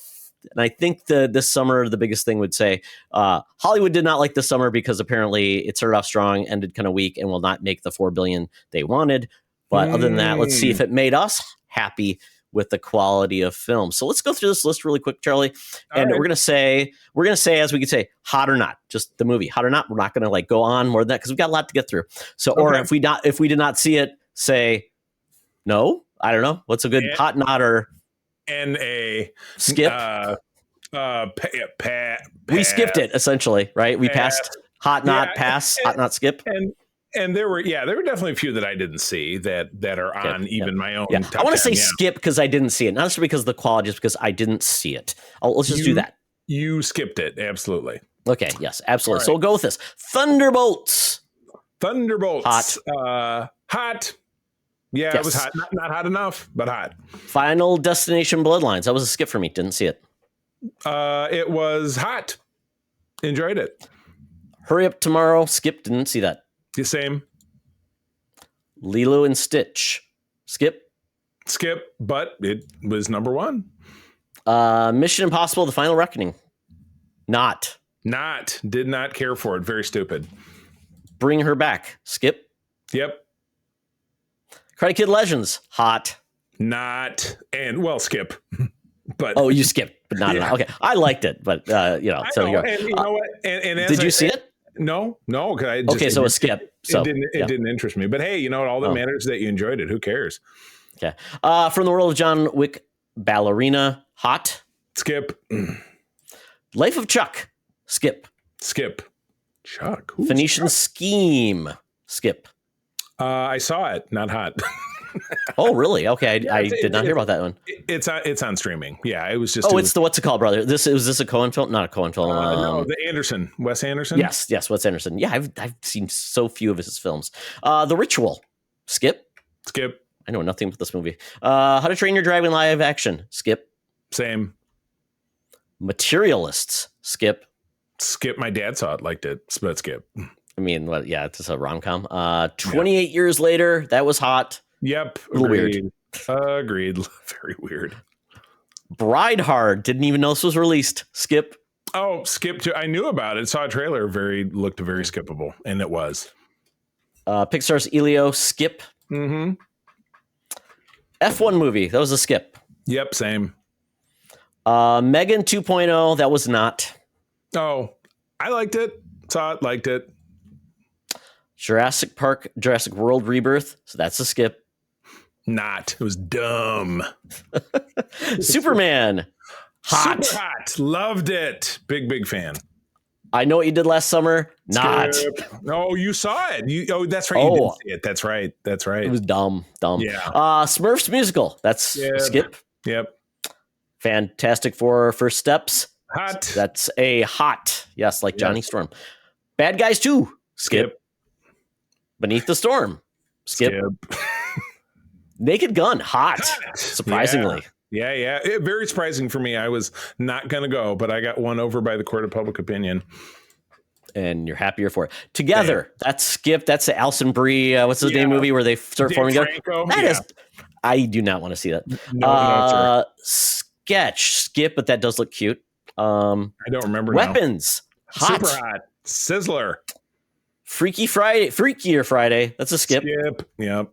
And I think this summer, the biggest thing would say, Hollywood did not like this summer because apparently it started off strong, ended kind of weak, and will not make the $4 billion they wanted. But other than that, let's see if it made us happy with the quality of film. So let's go through this list really quick, Charlie. And we're gonna say, as we could say, hot or not, just the movie, hot or not. We're not gonna like go on more than that because we've got a lot to get through. So, or if we did not see it, say no. I don't know. What's a good hot, not, or N-A skip? We skipped it essentially, right? We passed hot, not, pass, hot, not, skip. And there were definitely a few that I didn't see that are on even my own. I want to say skip because I didn't see it, not just because of the quality, just because I didn't see it. Let's just do that. You skipped it, absolutely. Okay, yes, absolutely. Right. So we'll go with this. Thunderbolts. Hot. Yeah, yes. It was hot. Not hot enough, but hot. Final Destination Bloodlines. That was a skip for me. Didn't see it. It was hot. Enjoyed it. Hurry Up Tomorrow. Skip. Didn't see that. The same. Lilo and Stitch. Skip, but it was number one. Mission Impossible: The Final Reckoning. Did not care for it. Very stupid. Bring Her Back. Skip. Yep. Karate Kid Legends. Hot. Not. And well, skip. But you skipped, but not enough. Okay, I liked it, but so you go. And you know what? And did you see it? No. Okay, so a skip. So it didn't interest me. But hey, you know what? All that matters is that you enjoyed it. Who cares? Okay. From the World of John Wick, Ballerina. Hot. Skip. Life of Chuck. Skip. Chuck. Phoenician Scheme. Skip. I saw it. Not hot. Oh, really? Okay, I did not hear about that one. It's on streaming. Yeah, it was just. Oh, it's what's it called, brother? Was this a Coen film? Not a Coen film. No, the Wes Anderson. Yes, Wes Anderson. Yeah, I've seen so few of his films. The Ritual. Skip. I know nothing about this movie. How to Train Your Dragon live action. Skip. Same. Materialists. Skip. My dad saw it, liked it, but skip. I mean, it's just a rom-com. 28 years later, that was hot. Yep. A little weird. Agreed. Very weird. Bride Hard. Didn't even know this was released. Skip. Oh, skip too. I knew about it. Saw a trailer. Looked very skippable, and it was. Pixar's Elio. Skip. Mm-hmm. F1 movie. That was a skip. Yep. Same. Megan 2.0. That was not. Oh, I liked it. Saw it. Liked it. Jurassic World Rebirth. So that's a skip. It was dumb. Superman. Hot. Super hot. Loved it. Big fan. I Know What You Did Last Summer. Not. No, you saw it. That's right. You didn't see it. That's right. It was dumb. Yeah. Smurfs musical. That's a skip. Yep. Fantastic Four First Steps. Hot. That's a hot. Yes, like Johnny Storm. Bad Guys 2. Skip. Beneath the Storm. Skip. Naked Gun. Hot. Surprisingly. Yeah. Very surprising for me. I was not going to go, but I got won over by the court of public opinion. And you're happier for it. Together. That's skip. That's the Alison Brie. What's his name movie where they start forming together? That is. I do not want to see that. No, Sketch. Skip, but that does look cute. I don't remember. Weapons. Hot. Super hot. Sizzler. Freakier Friday. That's a skip. Yep.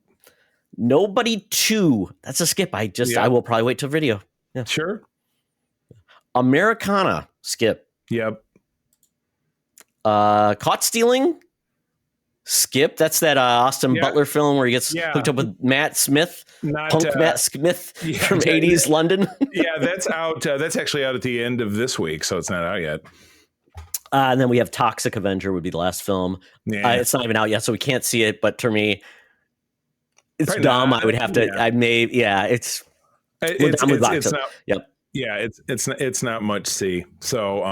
Nobody 2. That's a skip. I will probably wait till video. Yeah. Sure. Americana. Skip. Yep. Caught Stealing. Skip. That's that Austin Butler film where he gets hooked up with Matt Smith. Matt Smith from 80s London. Yeah, that's out. That's actually out at the end of this week, so it's not out yet. And then we have Toxic Avenger would be the last film. Yeah. It's not even out yet, so we can't see it. But for me, it's probably dumb. not. I would have to. Yeah. I may. Yeah, it's not. Yep. Yeah, it's not much to see. So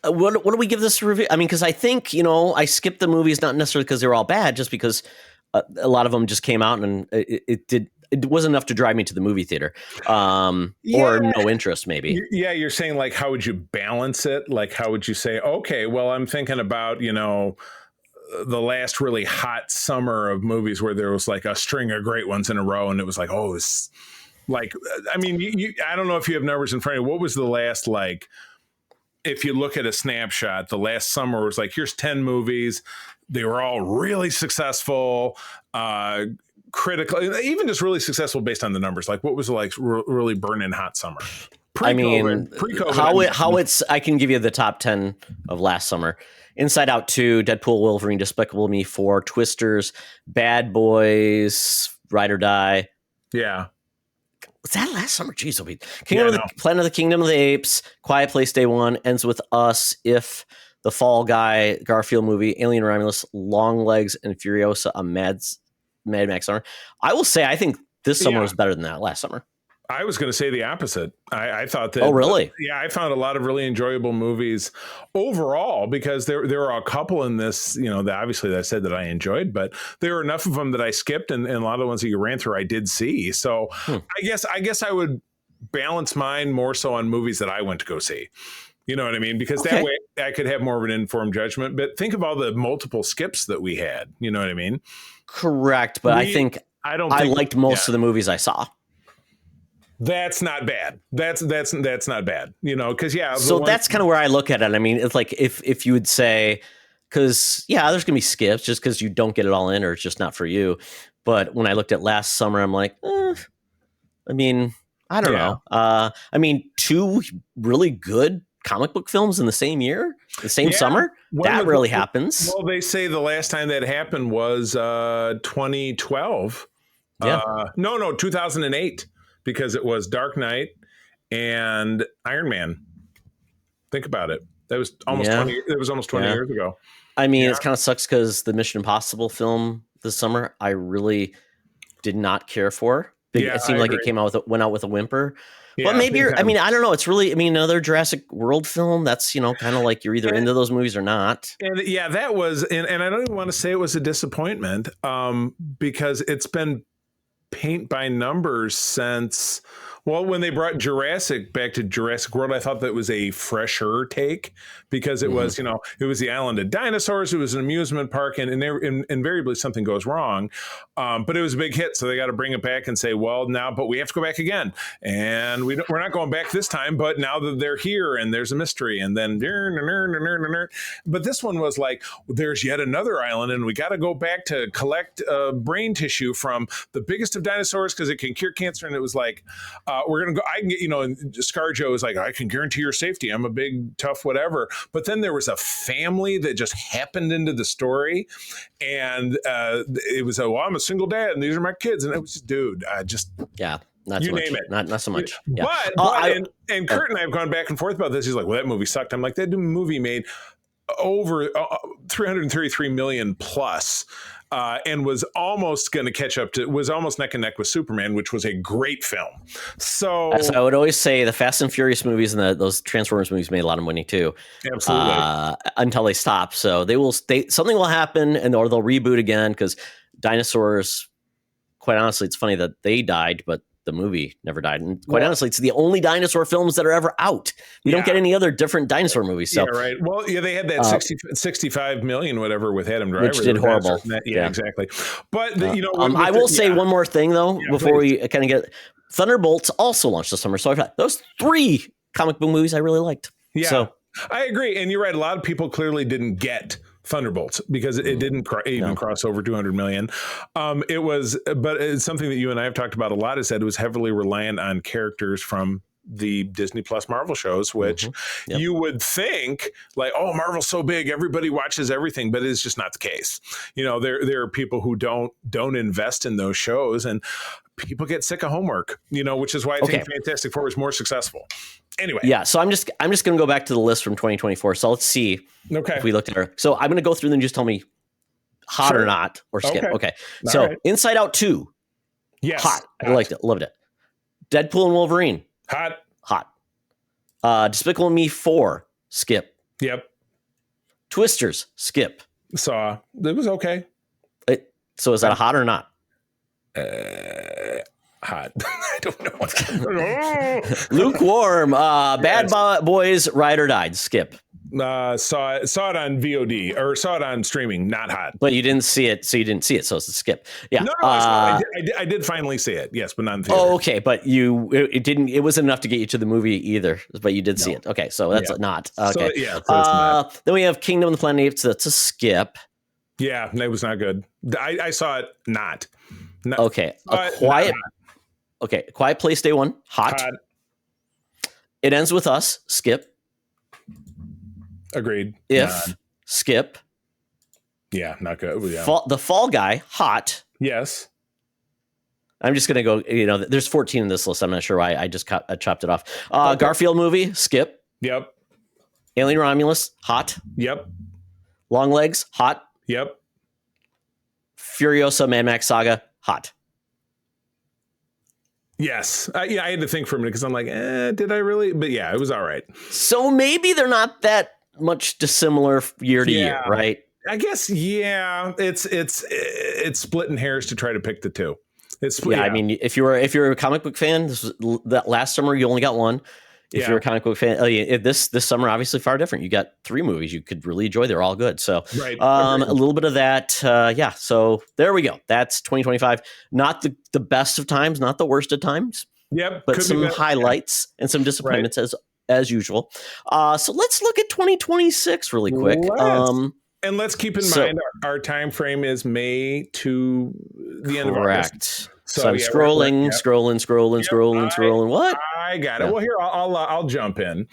what do we give this review? I mean, because I think I skipped the movies not necessarily because they were all bad, just because a lot of them just came out and it wasn't enough to drive me to the movie theater, or no interest maybe. Yeah, you're saying like, how would you balance it? Like, how would you say, okay, well, I'm thinking about the last really hot summer of movies where there was like a string of great ones in a row, and it was like, oh, Like, I mean, I don't know if you have numbers in front of you. What was the last, like, if you look at a snapshot, the last summer was like, here's 10 movies. They were all really successful, critical, even just really successful based on the numbers. Like, what was like really burning hot summer? Pre-COVID, I can give you the top 10 of last summer. Inside Out 2, Deadpool, Wolverine, Despicable Me 4, Twisters, Bad Boys, Ride or Die. Yeah. Was that last summer? Jeez, Planet of the Kingdom of the Apes, Quiet Place Day 1, Ends with Us, If, The Fall Guy, Garfield movie, Alien Romulus, Long Legs, and Furiosa, a Mad Max summer. I will say, I think this summer was better than that last summer. I was going to say the opposite. I thought that. Oh, really? Yeah, I found a lot of really enjoyable movies overall because there are a couple in this, that obviously that I said that I enjoyed, but there are enough of them that I skipped, and a lot of the ones that you ran through I did see. So I guess I would balance mine more so on movies that I went to go see. You know what I mean? Because that way I could have more of an informed judgment. But think of all the multiple skips that we had. You know what I mean? Correct, but I liked most of the movies I saw. That's not bad. That's not bad, because So that's kind of where I look at it. I mean, it's like if you would say, because there's gonna be skips just because you don't get it all in or it's just not for you. But when I looked at last summer, I'm like, I mean, I don't know. I mean, 2 really good comic book films in the same year, the same summer. That really happens. Well, they say the last time that happened was 2012. Yeah. No, 2008. Because it was Dark Knight and Iron Man. Think about it. That was almost 20. It was almost 20 years ago. I mean, it kind of sucks because the Mission Impossible film this summer, I really did not care for. It seemed like it went out with a whimper. Yeah, but maybe I don't know. It's really, another Jurassic World film. That's, kind of like you're either into those movies or not. And that was, and I don't even want to say it was a disappointment because it's been paint by numbers since, when they brought Jurassic back to Jurassic World, I thought that was a fresher take because it was, it was the island of dinosaurs. It was an amusement park, and invariably something goes wrong. But it was a big hit, so they got to bring it back and say, but we have to go back again, and we're not going back this time. But now that they're here, and there's a mystery, and then, but this one was like, there's yet another island, and we got to go back to collect brain tissue from the biggest of dinosaurs because it can cure cancer. And it was like, we're going to go, I can get, and ScarJo is like, I can guarantee your safety. I'm a big, tough, whatever. But then there was a family that just happened into the story. And it was, I'm a single dad and these are my kids. And it was just, dude, not you so name much. it. Not so much. Yeah. And Kurt and I have gone back and forth about this. He's like, that movie sucked. I'm like, that movie made over 333 million plus. And was almost going to catch up was almost neck and neck with Superman, which was a great film. So as I would always say, the Fast and Furious movies and those Transformers movies made a lot of money too. Absolutely. Until they stop. So something will happen or they'll reboot again because dinosaurs, quite honestly, it's funny that they died, but the movie never died. And quite honestly, it's the only dinosaur films that are ever out. We don't get any other different dinosaur movies. So. Yeah, right. Well, they had that 65 million, whatever, with Adam Driver. Which did horrible. Exactly. But, I will say one more thing, though, before we kind of get... Thunderbolts also launched this summer. So I've had those 3 comic book movies I really liked. Yeah, so, I agree. And you're right. A lot of people clearly didn't get Thunderbolts because it didn't even cross over 200 million. But it's something that you and I have talked about a lot is that it was heavily reliant on characters from the Disney Plus Marvel shows, which you would think like, oh, Marvel's so big, everybody watches everything, but it's just not the case. There are people who don't invest in those shows, and people get sick of homework, which is why I think Fantastic Four was more successful. Anyway. Yeah. So I'm just going to go back to the list from 2024. So let's see if we looked at her. So I'm going to go through them and just tell me hot or not, or skip. Okay. So right. Inside Out 2. Yes. Hot. I liked it. Loved it. Deadpool and Wolverine. Hot. Despicable Me 4. Skip. Yep. Twisters. Skip. Saw. It was okay. So is that a hot or not? Hot. I don't know. Lukewarm. Bad Boys Ride or Died. Skip. Saw it on VOD or saw it on streaming. Not hot. But you didn't see it, so you didn't see it. So it's a skip. Yeah. No, I did finally see it. Yes, but not in theater. Oh, okay. But it didn't. It wasn't enough to get you to the movie either. But you did see it. Okay, so that's not okay. So then we have Kingdom of the Planet of the Apes. That's a skip. Yeah, that was not good. I saw it. Not. Okay. Quiet Place Day One. Hot. It Ends with Us. Skip. Agreed. Skip. Yeah, not good. Yeah. The Fall Guy. Hot. Yes. I'm just going to go, there's 14 in this list. I'm not sure why I just chopped it off. Garfield movie. Skip. Yep. Alien Romulus. Hot. Yep. Long Legs. Hot. Yep. Furiosa Mad Max Saga. Hot. Yes. I had to think for a minute because I'm like, did I really? But yeah, it was all right. So maybe they're not that much dissimilar year to year, right? I guess, yeah. It's splitting hairs to try to pick the two. I mean, if you're a comic book fan, that last summer you only got one. If you're a comic book fan, this summer obviously far different. You got 3 movies you could really enjoy. They're all good. So a little bit of that. So there we go. That's 2025. Not the best of times, not the worst of times. Yep. But some highlights and some disappointments as usual. So let's look at 2026 really quick. And let's keep in mind our time frame is May to the end of August. So I'm scrolling. What? I got it. Well, here I'll jump in.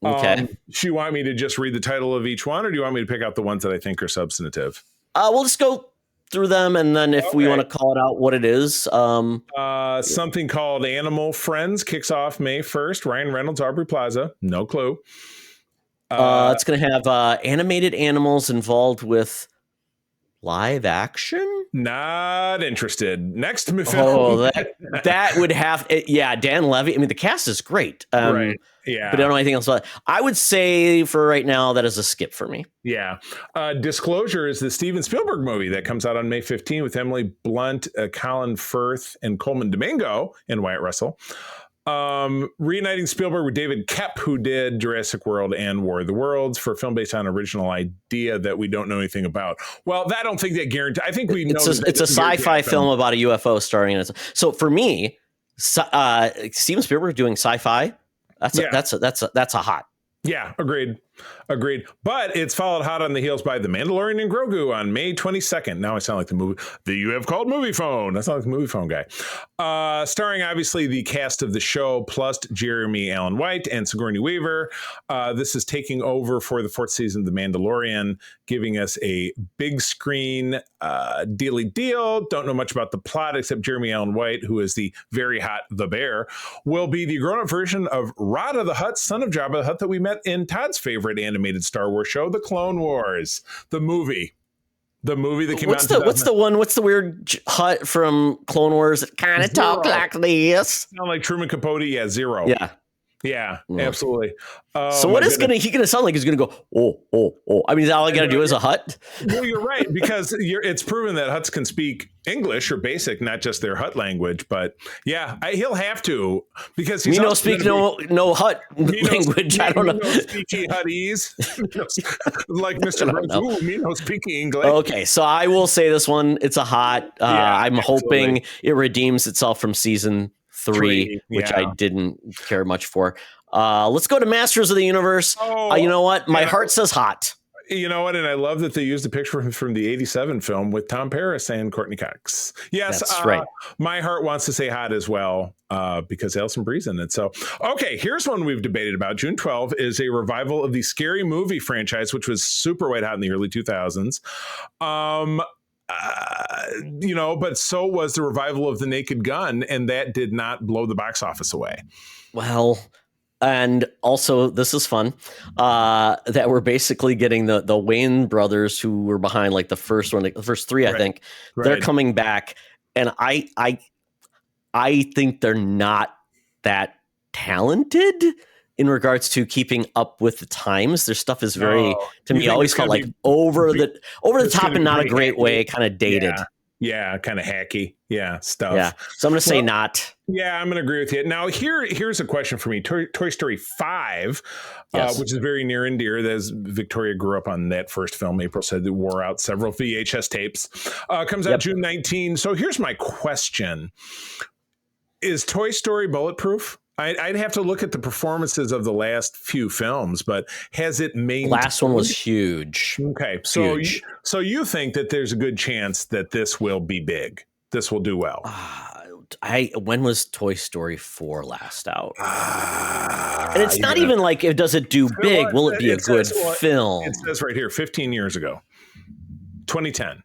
Okay. Do you want me to just read the title of each one, or do you want me to pick out the ones that I think are substantive? We'll just go through them, and then if we want to call it out what it is, something called Animal Friends kicks off May 1st. Ryan Reynolds, Aubrey Plaza. No clue. It's going to have animated animals involved with live action. Not interested. Next film. Oh, that would have. Dan Levy. I mean, the cast is great. Right. Yeah. But I don't know anything else about it. I would say for right now that is a skip for me. Yeah. Disclosure is the Steven Spielberg movie that comes out on May 15 with Emily Blunt, Colin Firth, and Coleman Domingo and Wyatt Russell. Reuniting Spielberg with David Koepp, who did Jurassic World and War of the Worlds, for a film based on an original idea that we don't know anything about. Well, I don't think that guarantees. I think we know it's a sci-fi film about a UFO starring in it. So for me, Steven Spielberg doing sci-fi, that's a hot. Yeah, agreed. But it's followed hot on the heels by The Mandalorian and Grogu on May 22nd. Now I sound like the movie that you have called Movie Phone. That's not like the Movie Phone guy. Starring, obviously, the cast of the show, plus Jeremy Allen White and Sigourney Weaver. This is taking over for the 4th season of The Mandalorian, giving us a big screen dealy deal. Don't know much about the plot, except Jeremy Allen White, who is the very hot The Bear, will be the grown-up version of Rada the Hutt, son of Jabba the Hutt, that we met in Todd's favorite animated Star Wars show, The Clone Wars, the movie that came out. What's the weird Hutt from Clone Wars that kind of talk like this? Sound like Truman Capote? Yeah, Zero. Yeah, absolutely. So what is he gonna sound like? He's gonna go, oh. I mean, all I gotta do is a Hutt. Well, you're right, because it's proven that Hutts can speak English or basic, not just their Hutt language. But yeah, he'll have to, because he's no Hutt language. I don't know. Speaking Huttese, like Mr. Rose. Me no speaking English. Okay, so I will say this one. It's a hot. I'm hoping it redeems itself from season 3, which I didn't care much for. Let's go to Masters of the Universe. You know what? My heart says hot. You know what? And I love that they used a picture from the 87 film with Tom Paris and Courtney Cox. Yes, that's right. My heart wants to say hot as well, because Alison Brie's in it. So, okay, here's one we've debated about. June 12 is a revival of the Scary Movie franchise, which was super white hot in the early 2000s. But so was the revival of The Naked Gun, and that did not blow the box office away. Well, and also this is fun, that we're basically getting the Wayne brothers, who were behind like the first one, like the first 3, I think. They're coming back, and I think they're not that talented in regards to keeping up with the times. Their stuff is very, to me, always felt like over the top and not a great way, kind of dated. Yeah, kind of hacky. Yeah, stuff. Yeah. So I'm going to say not. Yeah, I'm going to agree with you. Now, here's a question for me. Toy Story 5, Yes. which is very near and dear. As Victoria grew up on that first film. April said it wore out several VHS tapes. Comes out June 19. So here's my question. Is Toy Story bulletproof? I'd have to look at the performances of the last few films, but has it made... Last one was huge. Okay, so huge. You think that there's a good chance that this will be big? This will do well. When was Toy Story 4 last out? And it's not even like, does it do big? Will it be a good film? It says right here, 15 years ago, 2010.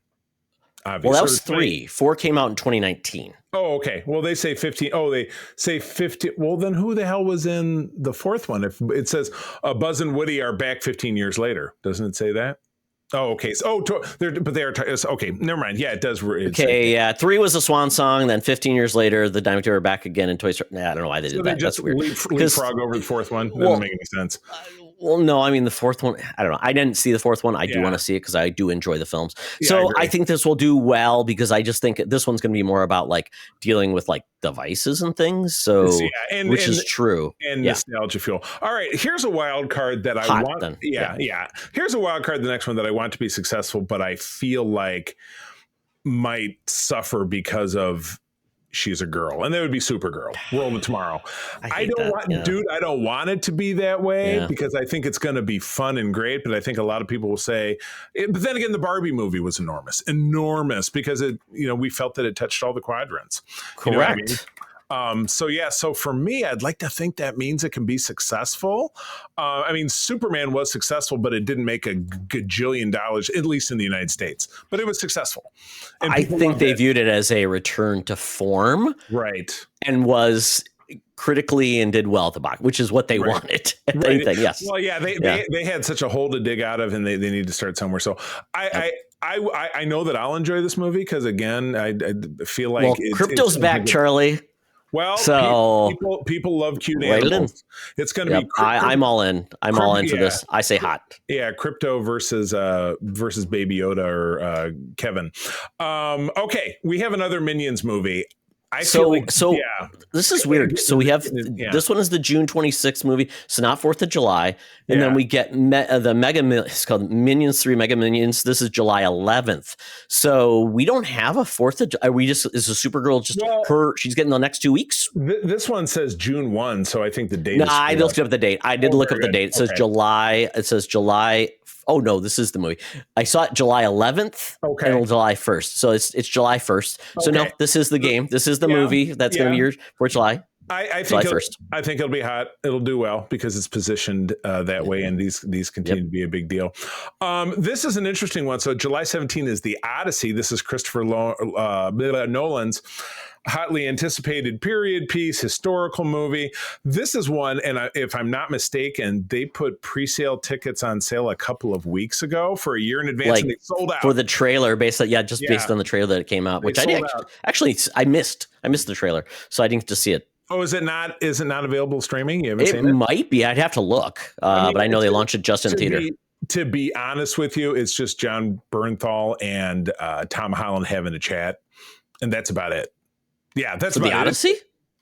Obviously. Well, that was 3. 4 came out in 2019. Oh, okay. Well, they say 15. Oh, they say 50. Well, then who the hell was in the fourth one? If it says Buzz and Woody are back 15 years later, doesn't it say that? Oh, okay. So, but they are. Okay, never mind. Yeah, it does. Okay, yeah. 3 was a swan song. Then 15 years later, the Dinosaurs are back again in Toy Story. I don't know why they did that. That's weird. Leapfrog over the fourth one. Doesn't make any sense. Well, no, I mean the fourth one. I don't know. I didn't see the fourth one. I do want to see it because I do enjoy the films. Yeah, so I think this will do well because I just think this one's going to be more about like dealing with like devices and things. So, which is true. And nostalgia fuel. All right, here's a wild card that I want. Then. Yeah. Here's a wild card. The next one that I want to be successful, but I feel like might suffer because of. She's a girl, and that would be Supergirl. World of Tomorrow. I don't want it to be that way because I think it's going to be fun and great. But I think a lot of people will say, but then again, the Barbie movie was enormous because it, we felt that it touched all the quadrants. Correct. You know what I mean? So for me, I'd like to think that means it can be successful. I mean, Superman was successful, but it didn't make a gajillion dollars, at least in the United States, but it was successful. And I think they viewed it as a return to form. Right. And was critically and did well at the box, which is what they wanted. Anything, yes. Well, they had such a hole to dig out of, and they need to start somewhere. So I know that I'll enjoy this movie because, again, I feel like crypto's back, Charlie. Well, so people love cute animals. It's going to be. I'm all in. I'm all in for this. I say hot. Yeah, crypto versus Baby Yoda or Kevin. Okay, we have another Minions movie. This is weird. So we have this one is the June 26th movie, so not 4th of July, and then we get the it's called Minions 3 Mega Minions. This is July 11th. So we don't have a 4th of July. Is a Supergirl just she's getting the next 2 weeks? This one says June 1, so I think the date. No, I looked up the date. I did look up the date. It says July. It says July. Oh no, this is the movie. I saw it July 11th and July 1st. So it's July 1st. So no, this is the game. This is the movie that's going to be yours for July. I think it'll be hot. It'll do well because it's positioned that way, and these continue to be a big deal. This is an interesting one. So July 17 is The Odyssey. This is Christopher Nolan's hotly anticipated period piece, historical movie. This is one, and if I'm not mistaken, they put pre-sale tickets on sale a couple of weeks ago for a year in advance, and they sold out. For the trailer, based on the trailer that it came out, which I missed the trailer, so I didn't get to see it. Oh, is it not available streaming? You haven't seen it? It might be. I'd have to look, but I know they launched it just in theater. To be honest with you, it's just John Bernthal and Tom Holland having a chat, and that's about it. Yeah, that's about The Odyssey?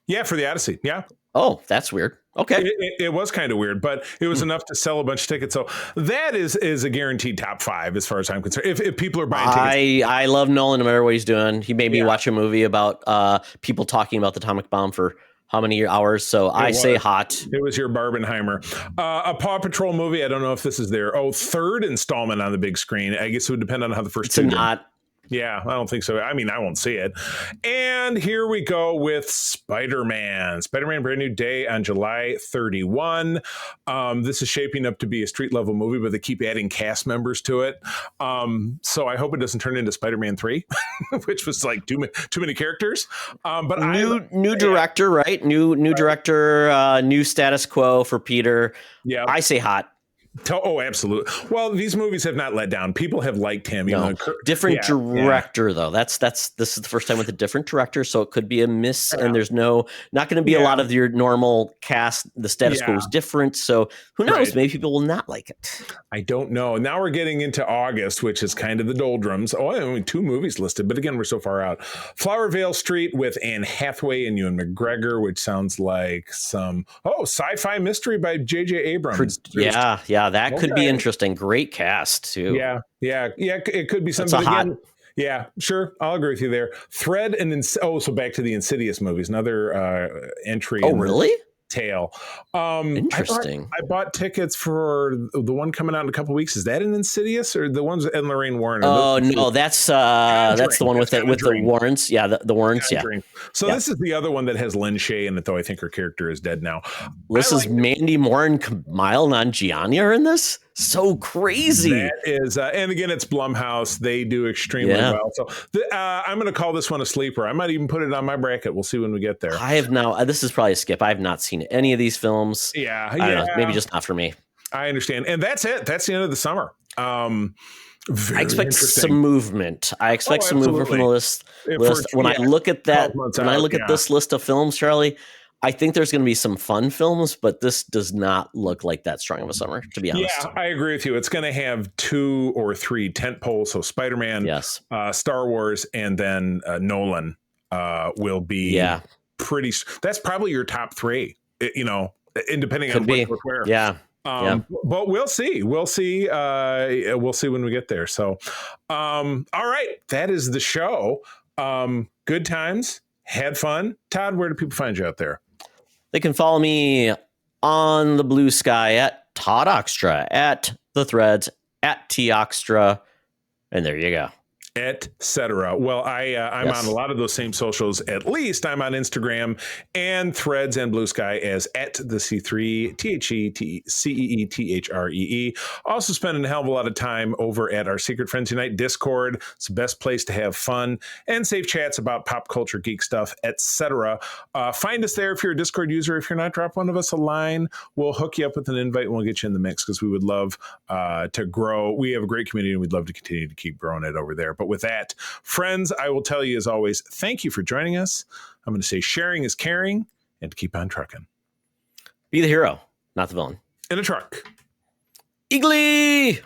Yeah, for The Odyssey. Yeah. Oh, that's weird. Okay. It was kind of weird, but it was enough to sell a bunch of tickets. So that is a guaranteed top 5 as far as I'm concerned. If people are buying tickets. I love Nolan no matter what he's doing. He made me watch a movie about people talking about the atomic bomb for how many hours? So I say hot. It was your Barbenheimer. A Paw Patrol movie. I don't know if this is their third installment on the big screen. I guess it would depend on how the first two. It's not. Yeah, I don't think so. I mean, I won't see it. And here we go with Spider-Man. Spider-Man Brand New Day on July 31. This is shaping up to be a street-level movie, but they keep adding cast members to it. So I hope it doesn't turn into Spider-Man 3, which was like too many characters. But new director, right? New director, new status quo for Peter. Yeah, I say hot. Oh, absolutely. Well, these movies have not let down. People have liked him. No, Even though, different director though. This is the first time with a different director, so it could be a miss. And there's not going to be a lot of your normal cast. The status quo is different, so who knows? Right. Maybe people will not like it. I don't know. Now we're getting into August, which is kind of the doldrums. Oh, only 2 movies listed, but again, we're so far out. Flowervale Street with Anne Hathaway and Ewan McGregor, which sounds like some sci-fi mystery by J.J. Abrams. That could be interesting. Great cast too. Yeah. It could be something. Again, yeah, sure. I'll agree with you there. Thread and so back to the Insidious movies. Another entry. Oh, really? Tale. Interesting. I bought tickets for the one coming out in a couple weeks. Is that an Insidious or the ones and Lorraine Warren? Oh no, that's the one with the Warrens. Yeah, the Warrens. Conjuring. Yeah. So this is the other one that has Lynn Shay in it, though I think her character is dead now. This is Mandy Moore and Kumail Nanjiani are in this. So crazy. That is, and again, it's Blumhouse. They do extremely well. So I'm going to call this one a sleeper. I might even put it on my bracket. We'll see when we get there. I have now. This is probably a skip. I have not seen any of these films. Yeah, I don't know, maybe just not for me. I understand, and that's it. That's the end of the summer. I expect some movement. I expect some movement from the list. When I look at that, when I look at this list of films, Charlie, I think there's going to be some fun films, but this does not look like that strong of a summer, to be honest. Yeah, I agree with you. It's going to have 2 or 3 tent poles. So Spider-Man, Star Wars, and then Nolan will be pretty. That's probably your top 3, depending on where. Yeah. But we'll see. We'll see. We'll see when we get there. So, all right. That is the show. Good times. Had fun. Todd, where do people find you out there? They can follow me on the Blue Sky at Todd Oxtra, at the Threads, at T Oxtra, and there you go. Etc. Well, I'm on a lot of those same socials. At least I'm on Instagram and Threads and Blue Sky as at the C3 TheCeeThree. Also spending a hell of a lot of time over at our Secret Friends Unite Discord. It's the best place to have fun and safe chats about pop culture, geek stuff, etc. Find us there if you're a Discord user. If you're not, drop one of us a line. We'll hook you up with an invite and we'll get you in the mix because we would love to grow. We have a great community and we'd love to continue to keep growing it over there. But with that, friends, I will tell you as always, thank you for joining us. I'm going to say sharing is caring and to keep on trucking. Be the hero, not the villain. In a truck. Eagly!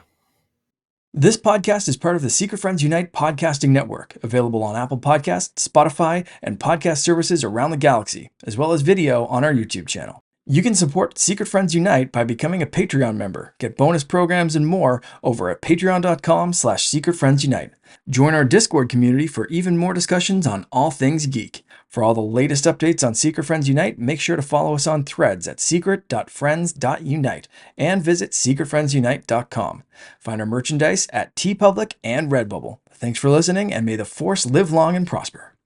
This podcast is part of the Secret Friends Unite podcasting network, available on Apple Podcasts, Spotify, and podcast services around the galaxy, as well as video on our YouTube channel. You can support Secret Friends Unite by becoming a Patreon member, get bonus programs and more over at patreon.com/secretfriendsunite. Join our Discord community for even more discussions on all things geek. For all the latest updates on Secret Friends Unite, make sure to follow us on Threads at secret.friends.unite and visit secretfriendsunite.com. Find our merchandise at TeePublic and Redbubble. Thanks for listening, and may the Force live long and prosper.